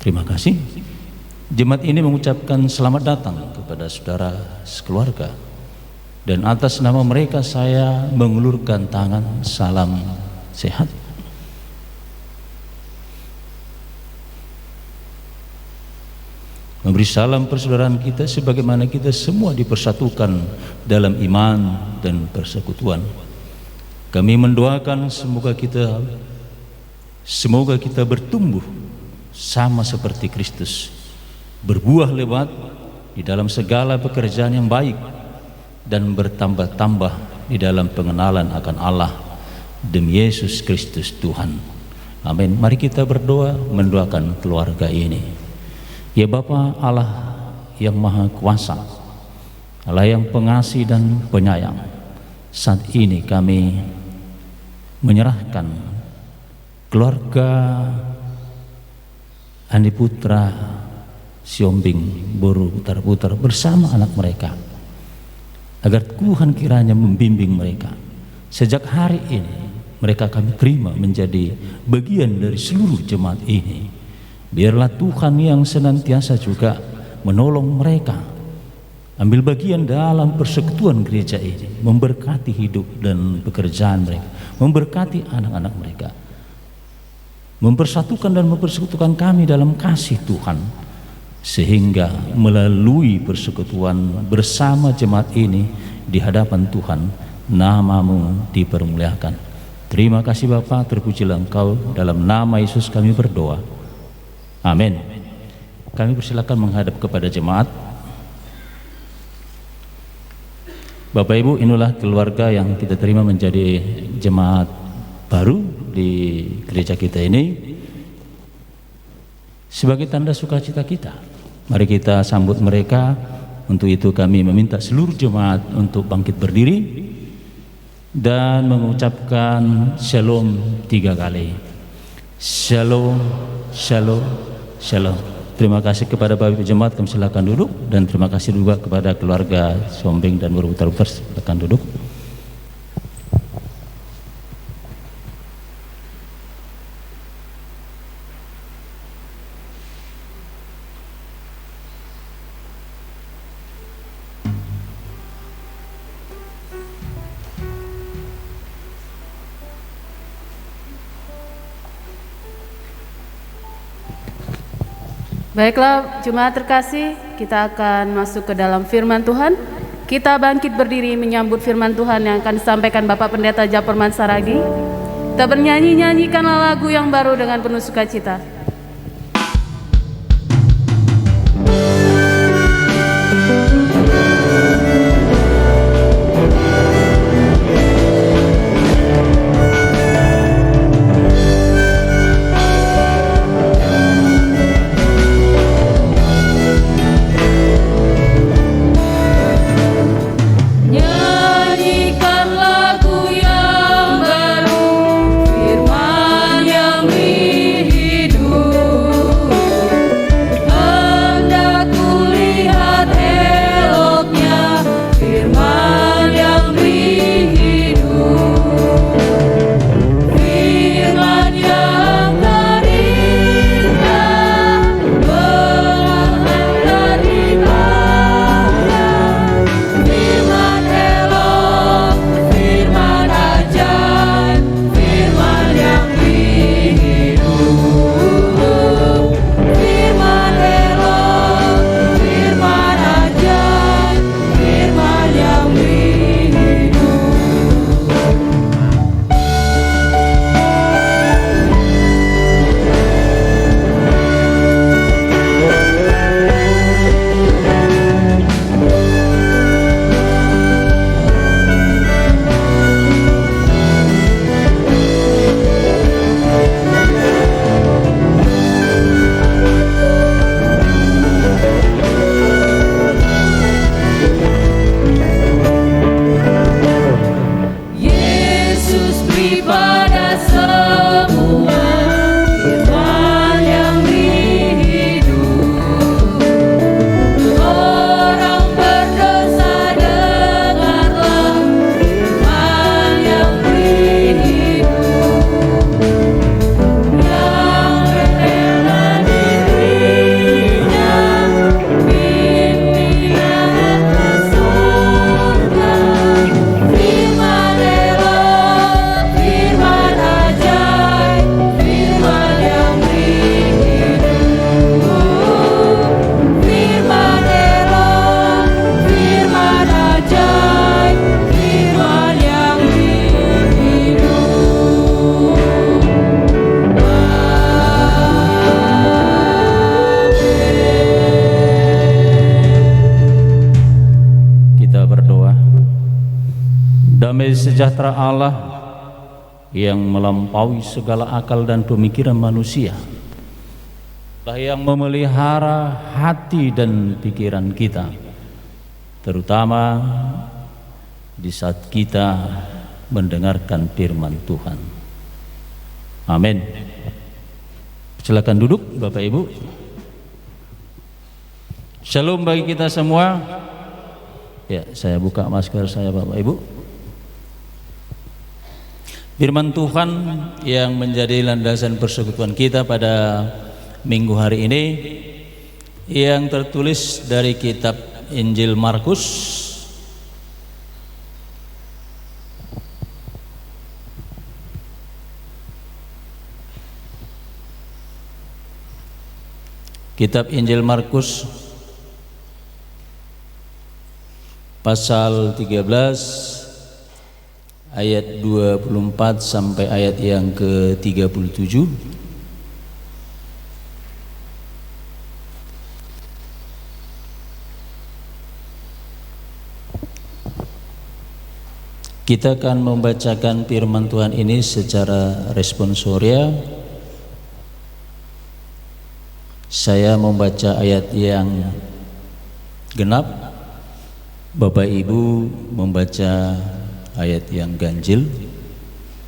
Terima kasih. Jemaat ini mengucapkan selamat datang kepada saudara sekeluarga, dan atas nama mereka saya mengulurkan tangan salam sehat. Memberi salam persaudaraan kita sebagaimana kita semua dipersatukan dalam iman dan persekutuan. Kami mendoakan semoga kita bertumbuh sama seperti Kristus, berbuah lebat di dalam segala pekerjaan yang baik dan bertambah-tambah di dalam pengenalan akan Allah demi Yesus Kristus Tuhan. Amin. Mari kita berdoa mendoakan keluarga ini. Ya Bapa Allah yang Maha Kuasa, Allah yang pengasih dan penyayang, saat ini kami menyerahkan keluarga Andi Putra Siombing Boru Putar-Putar bersama anak mereka, agar Tuhan kiranya membimbing mereka. Sejak hari ini mereka kami terima menjadi bagian dari seluruh jemaat ini. Biarlah Tuhan yang senantiasa juga menolong mereka ambil bagian dalam persekutuan gereja ini, memberkati hidup dan pekerjaan mereka, memberkati anak-anak mereka, mempersatukan dan mempersekutukan kami dalam kasih Tuhan, sehingga melalui persekutuan bersama jemaat ini di hadapan Tuhan, nama-Mu dipermuliakan. Terima kasih Bapa, terpujilah Engkau. Dalam nama Yesus kami berdoa. Amin. Kami persilakan menghadap kepada jemaat. Bapak Ibu, inilah keluarga yang kita terima menjadi jemaat baru di gereja kita ini. Sebagai tanda sukacita kita, mari kita sambut mereka. Untuk itu kami meminta seluruh jemaat untuk bangkit berdiri dan mengucapkan shalom 3 kali. Shalom, shalom, shalom. Terima kasih kepada Bapak Ibu jemaat, kami silakan duduk, dan terima kasih juga kepada keluarga Siombing dan Boru Putar-Putar, silakan duduk. Baiklah jemaat terkasih, kita akan masuk ke dalam firman Tuhan. Kita bangkit berdiri menyambut firman Tuhan yang akan disampaikan Bapak Pendeta Japerman Saragi. Kita bernyanyi-nyanyikanlah lagu yang baru dengan penuh sukacita. Nyanyikan lagu yang baru, firman yang Damai sejahtera Allah yang melampaui segala akal dan pemikiran manusia lah yang memelihara hati dan pikiran kita, terutama di saat kita mendengarkan firman Tuhan. Amin. Silakan duduk Bapak Ibu. Shalom bagi kita semua. Ya, saya buka masker saya Bapak Ibu. Firman Tuhan yang menjadi landasan persekutuan kita pada minggu hari ini yang tertulis dari kitab Injil Markus pasal 13 ayat 24 sampai ayat yang ke-37. Kita akan membacakan firman Tuhan ini secara responsoria. Saya membaca ayat yang genap, Bapak Ibu membaca ayat yang ganjil.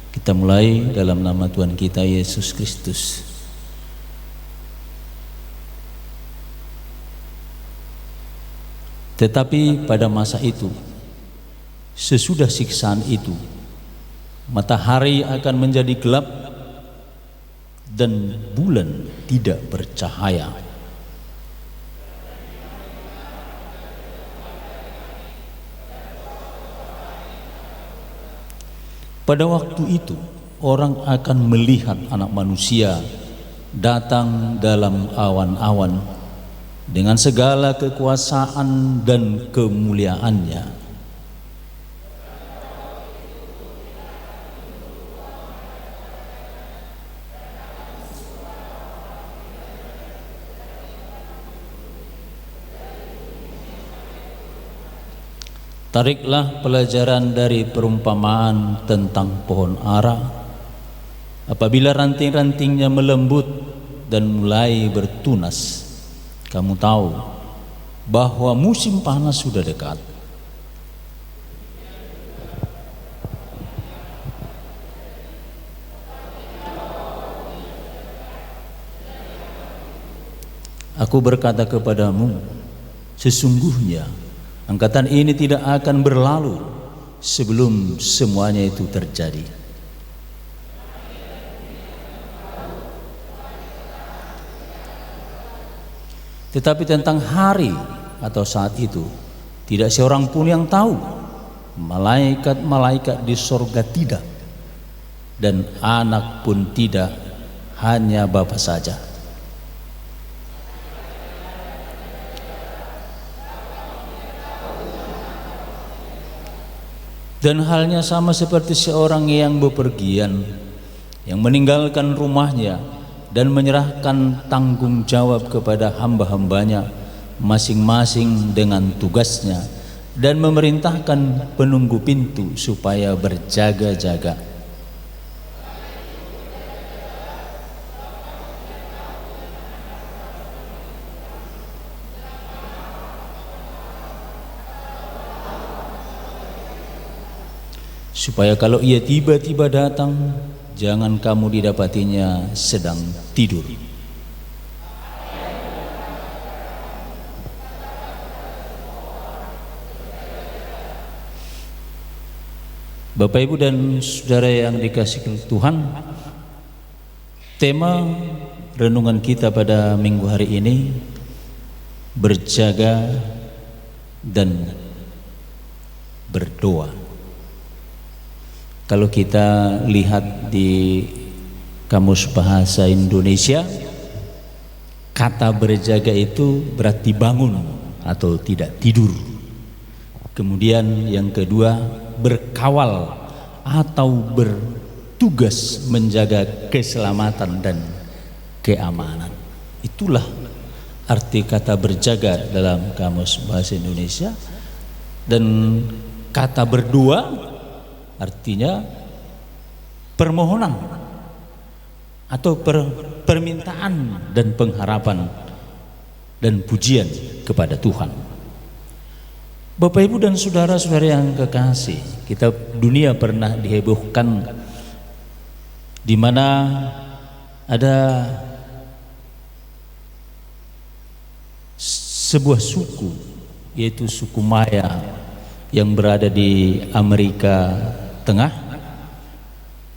Kita mulai dalam nama Tuhan kita Yesus Kristus. Tetapi pada masa itu, sesudah siksaan itu, matahari akan menjadi gelap dan bulan tidak bercahaya. Pada waktu itu orang akan melihat Anak Manusia datang dalam awan-awan dengan segala kekuasaan dan kemuliaannya. Tariklah pelajaran dari perumpamaan tentang pohon ara. Apabila ranting-rantingnya melembut dan mulai bertunas, kamu tahu bahwa musim panas sudah dekat. Aku berkata kepadamu, sesungguhnya angkatan ini tidak akan berlalu sebelum semuanya itu terjadi. Tetapi tentang hari atau saat itu tidak seorang pun yang tahu, malaikat-malaikat di sorga tidak, dan anak pun tidak, hanya Bapa saja. Dan halnya sama seperti seorang yang bepergian, yang meninggalkan rumahnya dan menyerahkan tanggung jawab kepada hamba-hambanya masing-masing dengan tugasnya, dan memerintahkan penunggu pintu supaya berjaga-jaga. Supaya kalau ia tiba-tiba datang, jangan kamu didapatinya sedang tidur. Bapak, Ibu, dan saudara yang dikasihi Tuhan, tema renungan kita pada minggu hari ini berjaga dan berdoa. Kalau kita lihat di Kamus Bahasa Indonesia, kata berjaga itu berarti bangun atau tidak tidur. Kemudian yang kedua, berkawal atau bertugas menjaga keselamatan dan keamanan. Itulah arti kata berjaga dalam Kamus Bahasa Indonesia. Dan kata berdoa artinya permohonan atau permintaan dan pengharapan dan pujian kepada Tuhan. Bapak, Ibu, dan saudara-saudara yang kekasih, kita dunia pernah dihebohkan di mana ada sebuah suku, yaitu suku Maya yang berada di Amerika Tengah,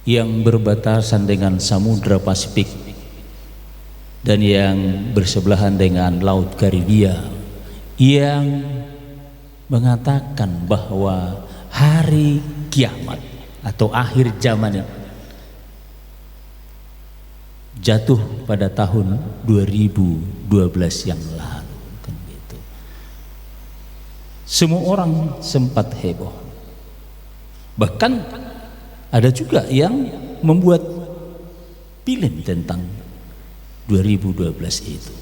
yang berbatasan dengan Samudra Pasifik dan yang bersebelahan dengan Laut Karibia, yang mengatakan bahwa hari kiamat atau akhir zaman jatuh pada tahun 2012 yang lalu, kan gitu. Semua orang sempat heboh. Bahkan ada juga yang membuat film tentang 2012 itu,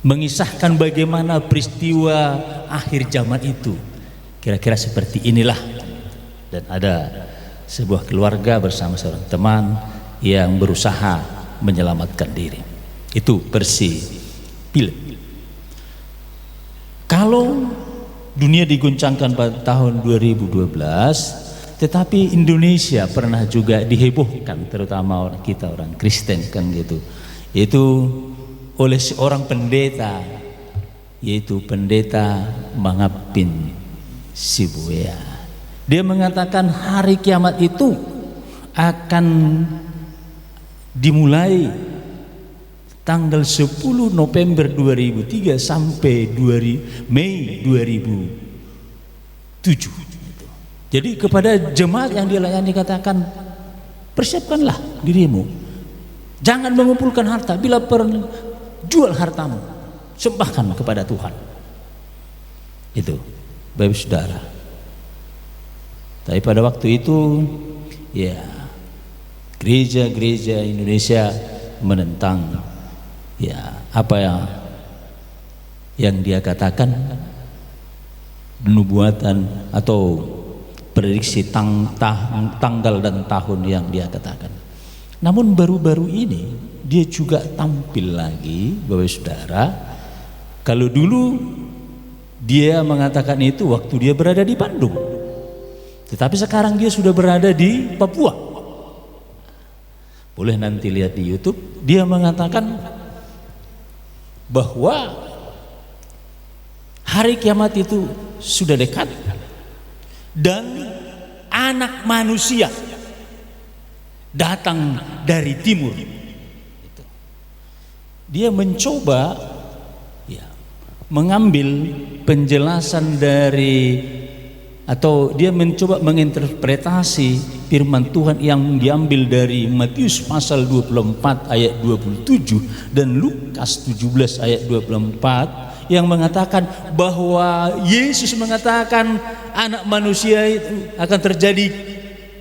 mengisahkan bagaimana peristiwa akhir zaman itu kira-kira seperti inilah. Dan ada sebuah keluarga bersama seorang teman yang berusaha menyelamatkan diri. Itu versi film. Kalau dunia diguncangkan pada tahun 2012, tetapi Indonesia pernah juga dihebohkan, terutama kita orang Kristen, kan gitu. Itu oleh seorang pendeta, yaitu Pendeta Mangapin Sibuya. Dia mengatakan hari kiamat itu akan dimulai tanggal 10 November 2003 sampai Mei 2007. Jadi kepada jemaat yang dilayani dikatakan, persiapkanlah dirimu, jangan mengumpulkan harta, bila perlu jual hartamu, sembahkan kepada Tuhan. Itu, Bapak Saudara. Tapi pada waktu itu, ya, gereja-gereja Indonesia menentang, ya, apa yang dia katakan, nubuatan atau prediksi tanggal dan tahun yang dia katakan. Namun baru-baru ini dia juga tampil lagi, Bapak Saudara. Kalau dulu dia mengatakan itu waktu dia berada di Bandung, tetapi sekarang dia sudah berada di Papua. Boleh nanti lihat di YouTube. Dia mengatakan bahwa hari kiamat itu sudah dekat dan anak manusia datang dari timur. Dia mencoba, ya, mengambil penjelasan dari, atau dia mencoba menginterpretasi firman Tuhan yang diambil dari Matius pasal 24 ayat 27 dan Lukas 17 ayat 24 yang mengatakan bahwa Yesus mengatakan anak manusia itu akan terjadi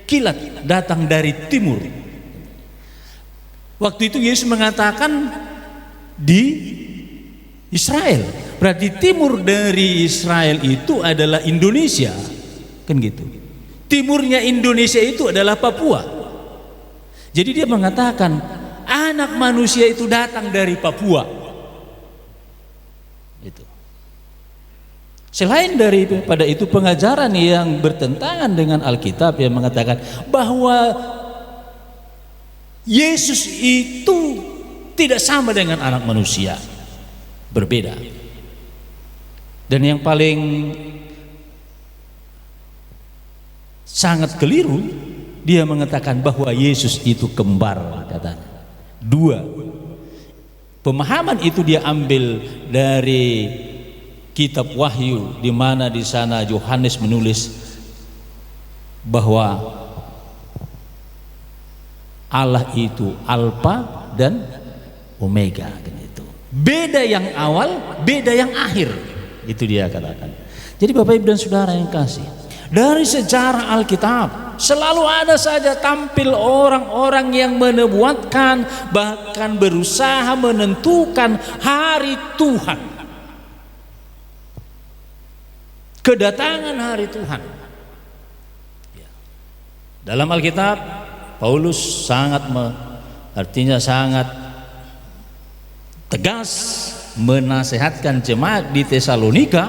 kilat datang dari timur. Waktu itu Yesus mengatakan di Israel. Berarti timur dari Israel itu adalah Indonesia. Kan gitu. Timurnya Indonesia itu adalah Papua. Jadi dia mengatakan anak manusia itu datang dari Papua. Itu. Selain daripada itu pengajaran yang bertentangan dengan Alkitab yang mengatakan bahwa Yesus itu tidak sama dengan anak manusia, berbeda. Dan yang paling sangat keliru, dia mengatakan bahwa Yesus itu kembar, katanya. Dua. Pemahaman itu dia ambil dari kitab Wahyu, di mana di sana Yohanes menulis bahwa Allah itu Alfa dan Omega, gitu. Beda yang awal, beda yang akhir. Itu dia katakan. Jadi Bapak Ibu dan Saudara yang kasih, dari sejarah Alkitab selalu ada saja tampil orang-orang yang menubuatkan, bahkan berusaha menentukan hari Tuhan, kedatangan hari Tuhan. Dalam Alkitab Paulus artinya sangat tegas menasehatkan jemaat di Tesalonika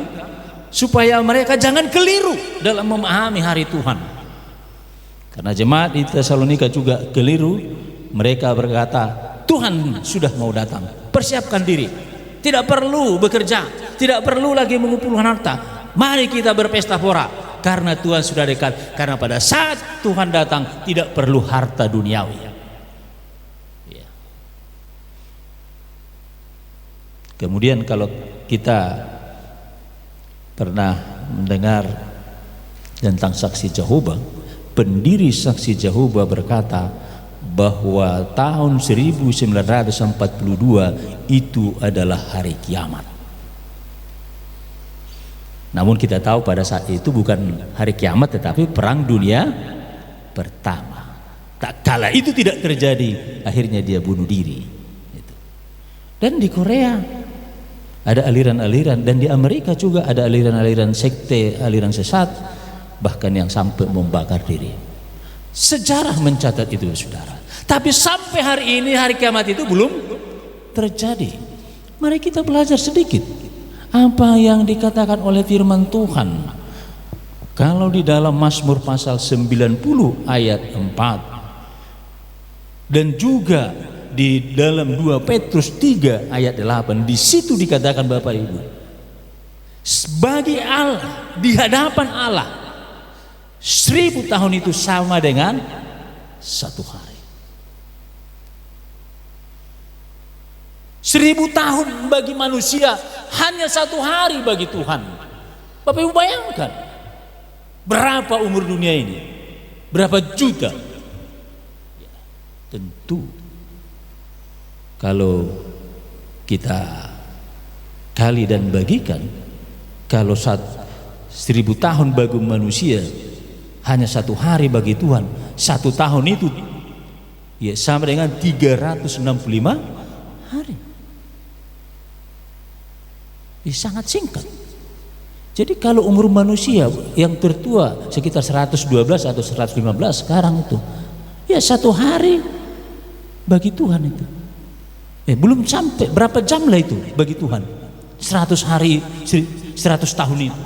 supaya mereka jangan keliru dalam memahami hari Tuhan. Karena jemaat di Tesalonika juga keliru. Mereka berkata, Tuhan sudah mau datang, persiapkan diri, tidak perlu bekerja, tidak perlu lagi mengumpulkan harta, mari kita berpesta pora, karena Tuhan sudah dekat. Karena pada saat Tuhan datang tidak perlu harta duniawi. Ya. Kemudian kalau kita pernah mendengar tentang saksi Jehovah, pendiri saksi Jehovah berkata bahwa tahun 1942 itu adalah hari kiamat. Namun kita tahu pada saat itu bukan hari kiamat, tetapi perang dunia pertama. Tak kala itu tidak terjadi, akhirnya dia bunuh diri. Dan di Korea ada aliran-aliran, dan di Amerika juga ada aliran-aliran sekte, aliran sesat, bahkan yang sampai membakar diri. Sejarah mencatat itu, saudara. Tapi sampai hari ini hari kiamat itu belum terjadi. Mari kita belajar sedikit apa yang dikatakan oleh firman Tuhan. Kalau di dalam Mazmur pasal 90 ayat 4 dan juga di dalam 2 Petrus 3 ayat 8, di situ dikatakan Bapak Ibu, bagi Allah, di hadapan Allah 1000 tahun itu sama dengan 1 hari. 1000 tahun bagi manusia hanya 1 hari bagi Tuhan. Bapak Ibu bayangkan berapa umur dunia ini, berapa juta. Tentu kalau kita kali dan bagikan. Kalau 1000 tahun bagi manusia hanya 1 hari bagi Tuhan, 1 tahun itu ya sama dengan 365 hari. Sangat singkat. Jadi kalau umur manusia yang tertua sekitar 112 atau 115 sekarang itu, ya 1 hari bagi Tuhan itu. Belum sampai berapa jam lah itu bagi Tuhan. 100 hari, 100 tahun itu.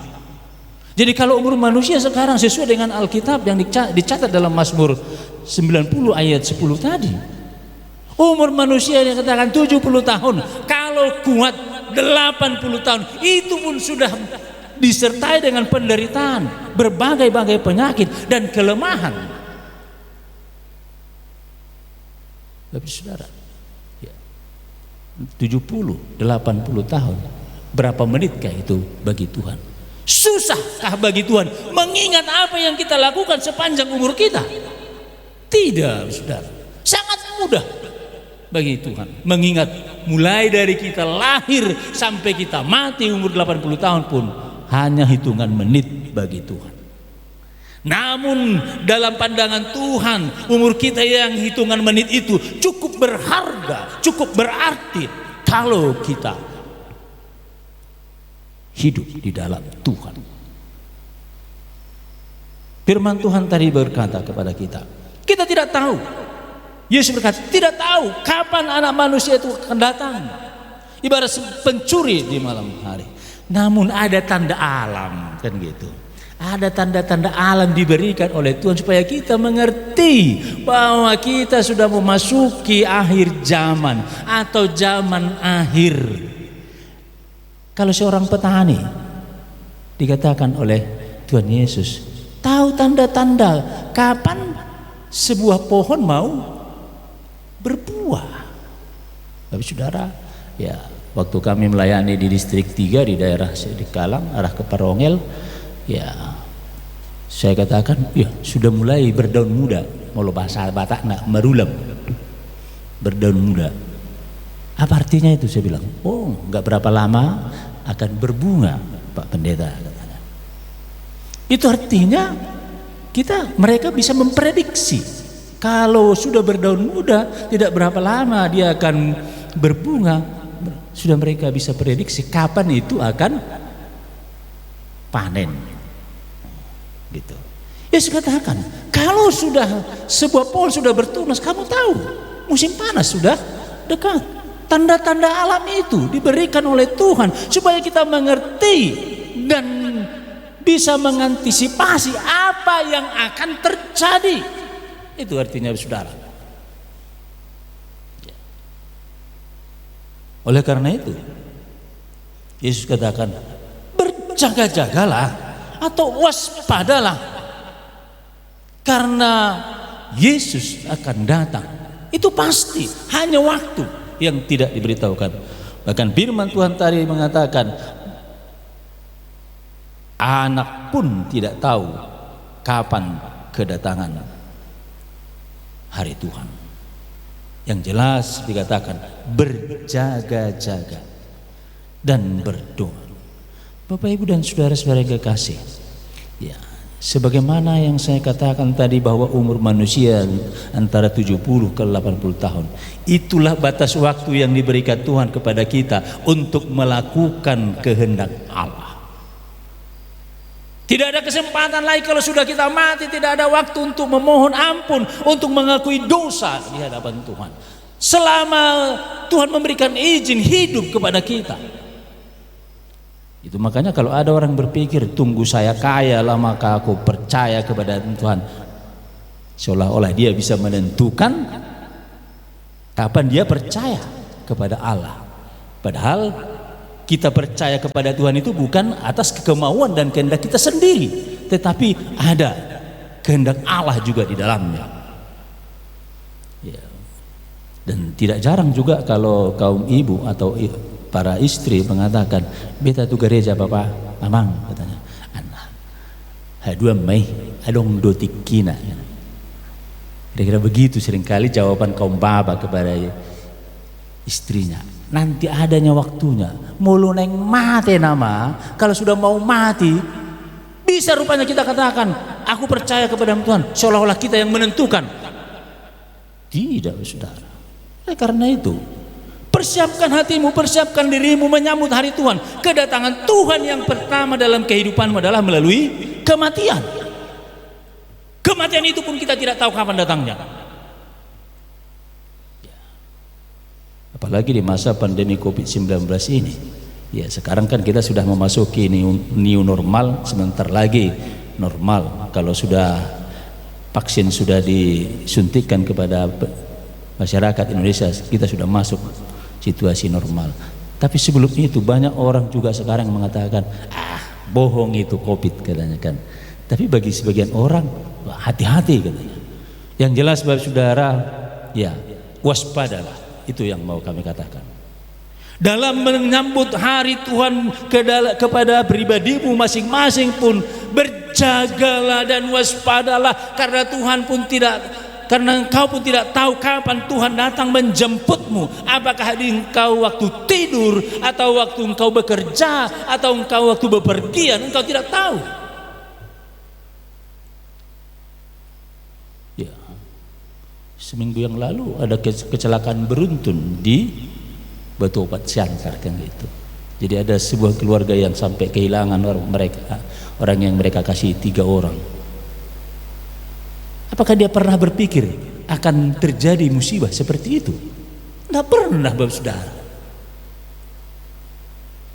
Jadi kalau umur manusia sekarang sesuai dengan Alkitab yang dicatat dalam Mazmur 90 ayat 10 tadi, umur manusia yang katakan 70 tahun, kalau kuat 80 tahun, itu pun sudah disertai dengan penderitaan, berbagai-bagai penyakit dan kelemahan. Tapi saudara, 70, 80 tahun, berapa menitkah itu bagi Tuhan? Susahkah bagi Tuhan mengingat apa yang kita lakukan sepanjang umur kita? Tidak, saudara. Sangat mudah bagi Tuhan mengingat mulai dari kita lahir sampai kita mati umur 80 tahun pun hanya hitungan menit bagi Tuhan. Namun dalam pandangan Tuhan, umur kita yang hitungan menit itu cukup berharga, cukup berarti kalau kita hidup di dalam Tuhan. Firman Tuhan tadi berkata kepada kita tidak tahu. Yesus berkata, tidak tahu kapan anak manusia itu akan datang. Ibarat pencuri di malam hari. Namun ada tanda alam, kan gitu. Ada tanda-tanda alam diberikan oleh Tuhan supaya kita mengerti bahwa kita sudah memasuki akhir zaman atau zaman akhir. Kalau seorang petani dikatakan oleh Tuhan Yesus, tahu tanda-tanda kapan sebuah pohon mau berbuah. Tapi saudara, ya waktu kami melayani di distrik 3 di daerah di Kalang arah ke Parongel, ya saya katakan ya sudah mulai berdaun muda, mau bahasa Batak nak merulam, berdaun muda. Apa artinya itu? Saya bilang, oh nggak berapa lama akan berbunga, Pak Pendeta. Itu artinya mereka bisa memprediksi kalau sudah berdaun muda tidak berapa lama dia akan berbunga. Sudah mereka bisa prediksi kapan itu akan panen. Gitu. Yesus katakan, kalau sudah sebuah pohon sudah bertunas, kamu tahu musim panas sudah dekat. Tanda-tanda alam itu diberikan oleh Tuhan supaya kita mengerti dan bisa mengantisipasi apa yang akan terjadi. Itu artinya saudara. Oleh karena itu Yesus katakan, berjaga-jagalah atau waspadalah karena Yesus akan datang. Itu pasti, hanya waktu yang tidak diberitahukan. Bahkan firman Tuhan tadi mengatakan, anak pun tidak tahu kapan kedatangan hari Tuhan. Yang jelas dikatakan berjaga-jaga dan berdoa. Bapak Ibu dan saudara-saudara yang kekasih, ya, sebagaimana yang saya katakan tadi bahwa umur manusia antara 70 ke 80 tahun, itulah batas waktu yang diberikan Tuhan kepada kita untuk melakukan kehendak Allah. Tidak ada kesempatan lagi kalau sudah kita mati, tidak ada waktu untuk memohon ampun, untuk mengakui dosa di hadapan Tuhan. Selama Tuhan memberikan izin hidup kepada kita. Itu makanya kalau ada orang berpikir tunggu saya kaya lah maka aku percaya kepada Tuhan, seolah-olah dia bisa menentukan kapan dia percaya kepada Allah. Padahal kita percaya kepada Tuhan itu bukan atas kemauan dan kehendak kita sendiri, tetapi ada kehendak Allah juga di dalamnya. Ya. Dan tidak jarang juga kalau kaum ibu atau para istri mengatakan, beta tu gereja Bapak, Mamang, katanya, anak, dua Mei, adong dotikina. Kira-kira begitu seringkali jawaban kaum bapa kepada istrinya. nanti adanya waktunya. Mulu neng mati nama, kalau sudah mau mati, bisa rupanya kita katakan, aku percaya kepada Tuhan, seolah-olah kita yang menentukan. Tidak, saudara. Karena itu, persiapkan hatimu, persiapkan dirimu menyambut hari Tuhan. Kedatangan Tuhan yang pertama dalam kehidupanmu adalah melalui kematian. Kematian itu pun kita tidak tahu kapan datangnya. Apalagi di masa pandemi COVID-19 ini. Ya, sekarang kan kita sudah memasuki new normal, sebentar lagi normal. Kalau sudah vaksin sudah disuntikan kepada masyarakat Indonesia, kita sudah masuk situasi normal. Tapi sebelum itu banyak orang juga sekarang mengatakan, bohong itu COVID katanya kan. Tapi bagi sebagian orang, hati-hati katanya. Yang jelas Bapak Saudara, ya waspadalah. Itu yang mau kami katakan. Dalam menyambut hari Tuhan kepada pribadimu masing-masing pun berjagalah dan waspadalah, karena engkau pun tidak tahu kapan Tuhan datang menjemputmu. Apakah engkau waktu tidur, atau waktu engkau bekerja, atau engkau waktu bepergian, engkau tidak tahu. Ya. Seminggu yang lalu ada kecelakaan beruntun di Batu Opat Siantar kan gitu. Jadi ada sebuah keluarga yang sampai kehilangan orang yang mereka kasih 3 orang. Apakah dia pernah berpikir akan terjadi musibah seperti itu? Tidak pernah, Bapak Saudara.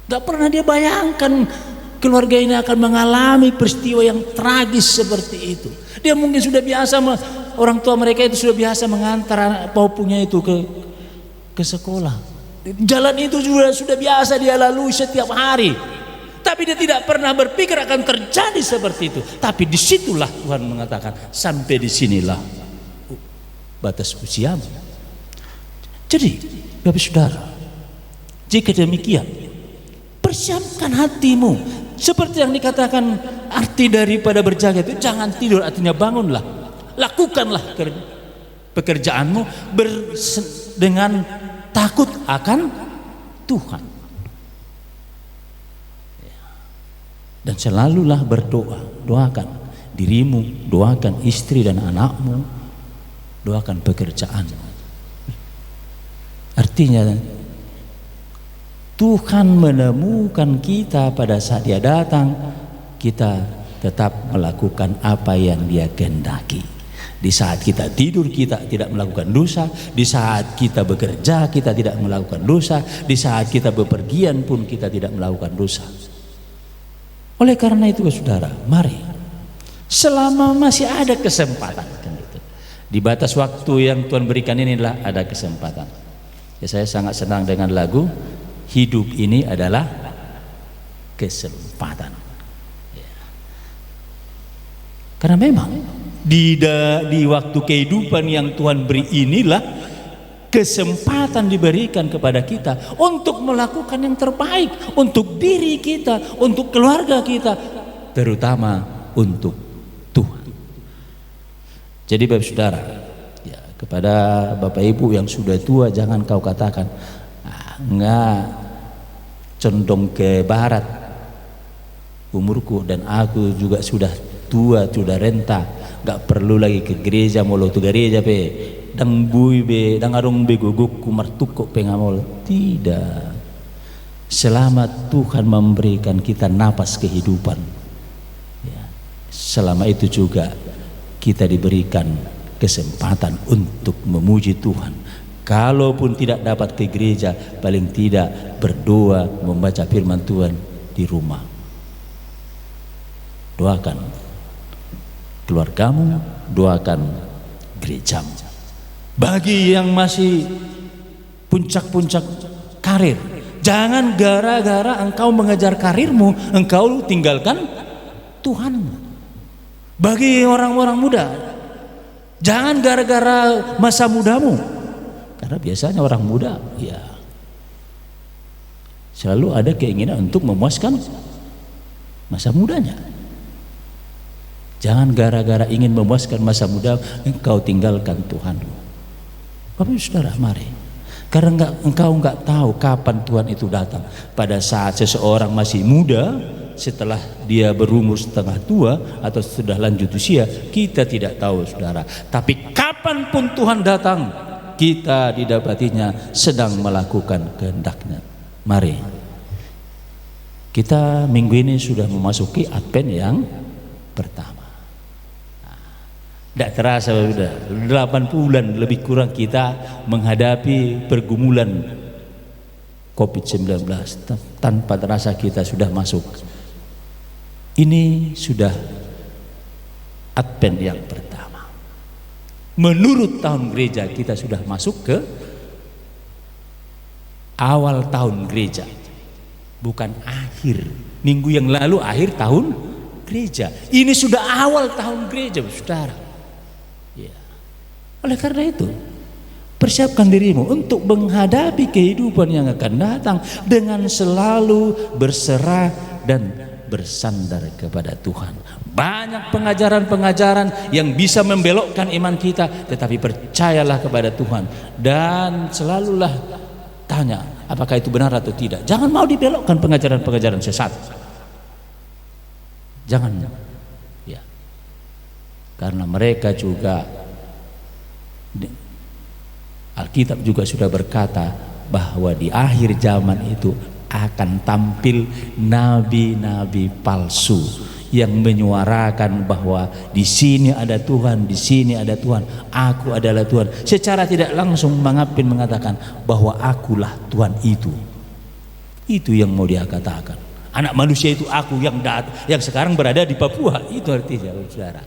Tidak pernah dia bayangkan keluarga ini akan mengalami peristiwa yang tragis seperti itu. Dia mungkin sudah biasa, orang tua mereka itu sudah biasa mengantar pupunya itu ke sekolah. Jalan itu juga sudah biasa dia lalui setiap hari. Tapi dia tidak pernah berpikir akan terjadi seperti itu. Tapi disitulah Tuhan mengatakan, sampai disinilah batas usiamu. Jadi Bapak Saudara, jika demikian, persiapkan hatimu. Seperti yang dikatakan, arti daripada berjaga itu jangan tidur, artinya bangunlah. Lakukanlah pekerjaanmu dengan takut akan Tuhan. Dan selalulah berdoa. Doakan dirimu, doakan istri dan anakmu, doakan pekerjaanmu. Artinya Tuhan menemukan kita pada saat Dia datang, kita tetap melakukan apa yang Dia kehendaki. Di saat kita tidur kita tidak melakukan dosa, di saat kita bekerja kita tidak melakukan dosa, di saat kita bepergian pun kita tidak melakukan dosa. Oleh karena itu saudara, mari selama masih ada kesempatan kan gitu. Di batas waktu yang Tuhan berikan inilah ada kesempatan. Ya, saya sangat senang dengan lagu hidup ini adalah kesempatan. Ya. Karena memang di waktu kehidupan yang Tuhan beri inilah kesempatan diberikan kepada kita untuk melakukan yang terbaik untuk diri kita, untuk keluarga kita, terutama untuk Tuhan. Jadi Bapak Saudara, ya, kepada Bapak Ibu yang sudah tua, jangan kau katakan enggak, condong ke barat, umurku dan aku juga sudah tua, sudah renta, enggak perlu lagi ke gereja, molo tu gereja pe dang bui be dang arung be guguk kumartuk pengamol. Tidak. Selama Tuhan memberikan kita napas kehidupan, ya, selama itu juga kita diberikan kesempatan untuk memuji Tuhan. Kalaupun tidak dapat ke gereja, paling tidak berdoa, membaca firman Tuhan di rumah. Doakan keluargamu, doakan gerejamu. Bagi yang masih puncak-puncak karir, jangan gara-gara engkau mengejar karirmu, engkau tinggalkan Tuhanmu. Bagi orang-orang muda, jangan gara-gara masa mudamu, karena biasanya orang muda ya selalu ada keinginan untuk memuaskan masa mudanya. Jangan gara-gara ingin memuaskan masa muda engkau tinggalkan Tuhanmu. Bapak Saudara, mari Karena engkau nggak tahu kapan Tuhan itu datang. Pada saat seseorang masih muda, setelah dia berumur setengah tua atau sudah lanjut usia, kita tidak tahu, saudara. Tapi kapanpun Tuhan datang, kita didapatinya sedang melakukan kehendak-Nya. Mari, kita minggu ini sudah memasuki Advent yang pertama. Tidak terasa sudah 8 bulan lebih kurang kita menghadapi pergumulan COVID-19. Tanpa terasa kita sudah masuk. Ini sudah Advent yang pertama. Menurut tahun gereja kita sudah masuk ke awal tahun gereja, bukan akhir. Minggu yang lalu akhir tahun gereja, ini sudah awal tahun gereja, saudara. Ya. Oleh karena itu, persiapkan dirimu untuk menghadapi kehidupan yang akan datang dengan selalu berserah dan bersandar kepada Tuhan. Banyak pengajaran-pengajaran yang bisa membelokkan iman kita, tetapi percayalah kepada Tuhan dan selalulah tanya apakah itu benar atau tidak. Jangan mau dibelokkan pengajaran-pengajaran sesat. Jangan, ya. Karena mereka juga, Alkitab juga sudah berkata bahwa di akhir zaman itu akan tampil nabi-nabi palsu yang menyuarakan bahwa di sini ada Tuhan, di sini ada Tuhan, aku adalah Tuhan. Secara tidak langsung mengatakan bahwa akulah Tuhan itu. Itu yang mau dia katakan. Anak manusia itu aku yang sekarang berada di Papua. Itu artinya, saudara.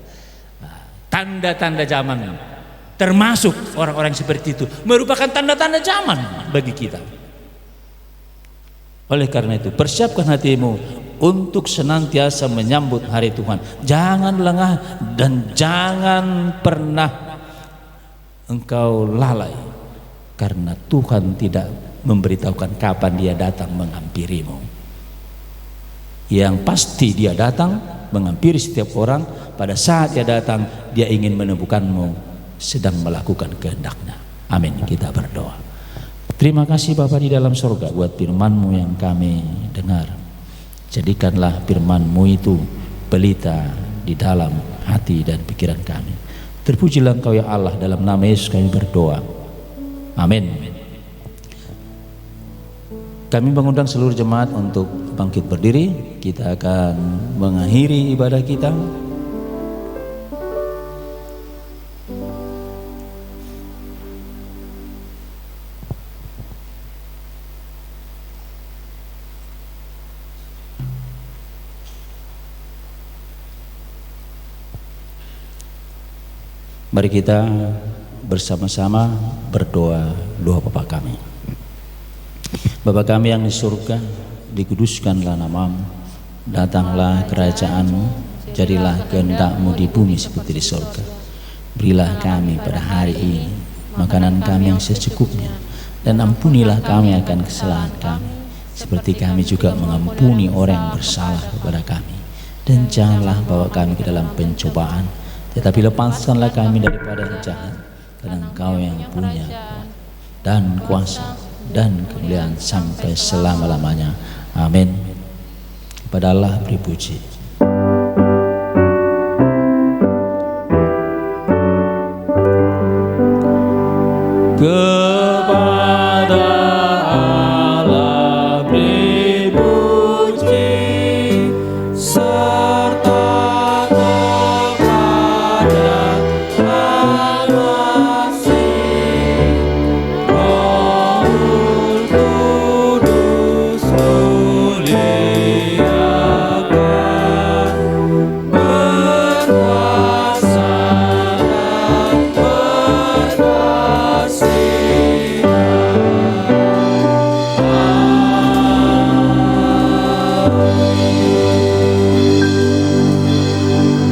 Tanda-tanda zaman, termasuk orang-orang seperti itu, merupakan tanda-tanda zaman bagi kita. Oleh karena itu, persiapkan hatimu untuk senantiasa menyambut hari Tuhan. Jangan lengah dan jangan pernah engkau lalai, karena Tuhan tidak memberitahukan kapan Dia datang menghampirimu. Yang pasti Dia datang menghampiri setiap orang. Pada saat Dia datang, Dia ingin menemukanmu sedang melakukan kehendak-Nya. Amin. Kita berdoa. Terima kasih Bapa di dalam sorga buat firman-Mu yang kami dengar. Jadikanlah firman-Mu itu pelita di dalam hati dan pikiran kami. Terpujilah Engkau ya Allah, dalam nama Yesus kami berdoa. Amin. Kami mengundang seluruh jemaat untuk bangkit berdiri. Kita akan mengakhiri ibadah kita. Mari kita bersama-sama berdoa doa Bapa kami. Bapa kami yang di surga, dikuduskanlah nama-Mu, datanglah kerajaan-Mu, jadilah kehendak-Mu di bumi seperti di surga. Berilah kami pada hari ini makanan kami yang secukupnya, dan ampunilah kami akan kesalahan kami, seperti kami juga mengampuni orang yang bersalah kepada kami. Dan janganlah bawa kami ke dalam pencobaan, tetapi lepaskanlah kami daripada yang jahat, karena Engkau yang punya dan kuasa dan kemuliaan sampai selama-lamanya. Amin. Kepada Allah beri puji. Kepada Allah beri puji, serta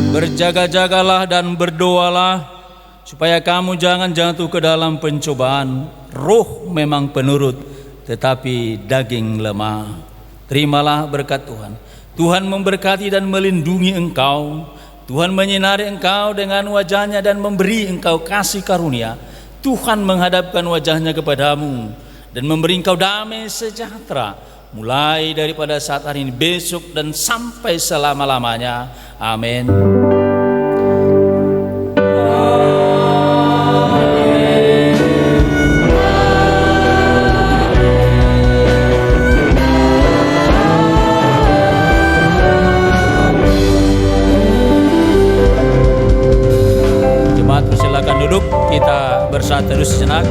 berjaga-jagalah dan berdoalah supaya kamu jangan jatuh ke dalam pencobaan. Roh memang penurut, tetapi daging lemah. Terimalah berkat Tuhan. Tuhan memberkati dan melindungi engkau. Tuhan menyinari engkau dengan wajah-Nya dan memberi engkau kasih karunia. Tuhan menghadapkan wajahnya kepadamu dan memberi engkau damai sejahtera, mulai daripada saat hari ini, besok, dan sampai selama-lamanya. Amin. Jemaat, persilakan duduk, kita bersatu terus sejenak.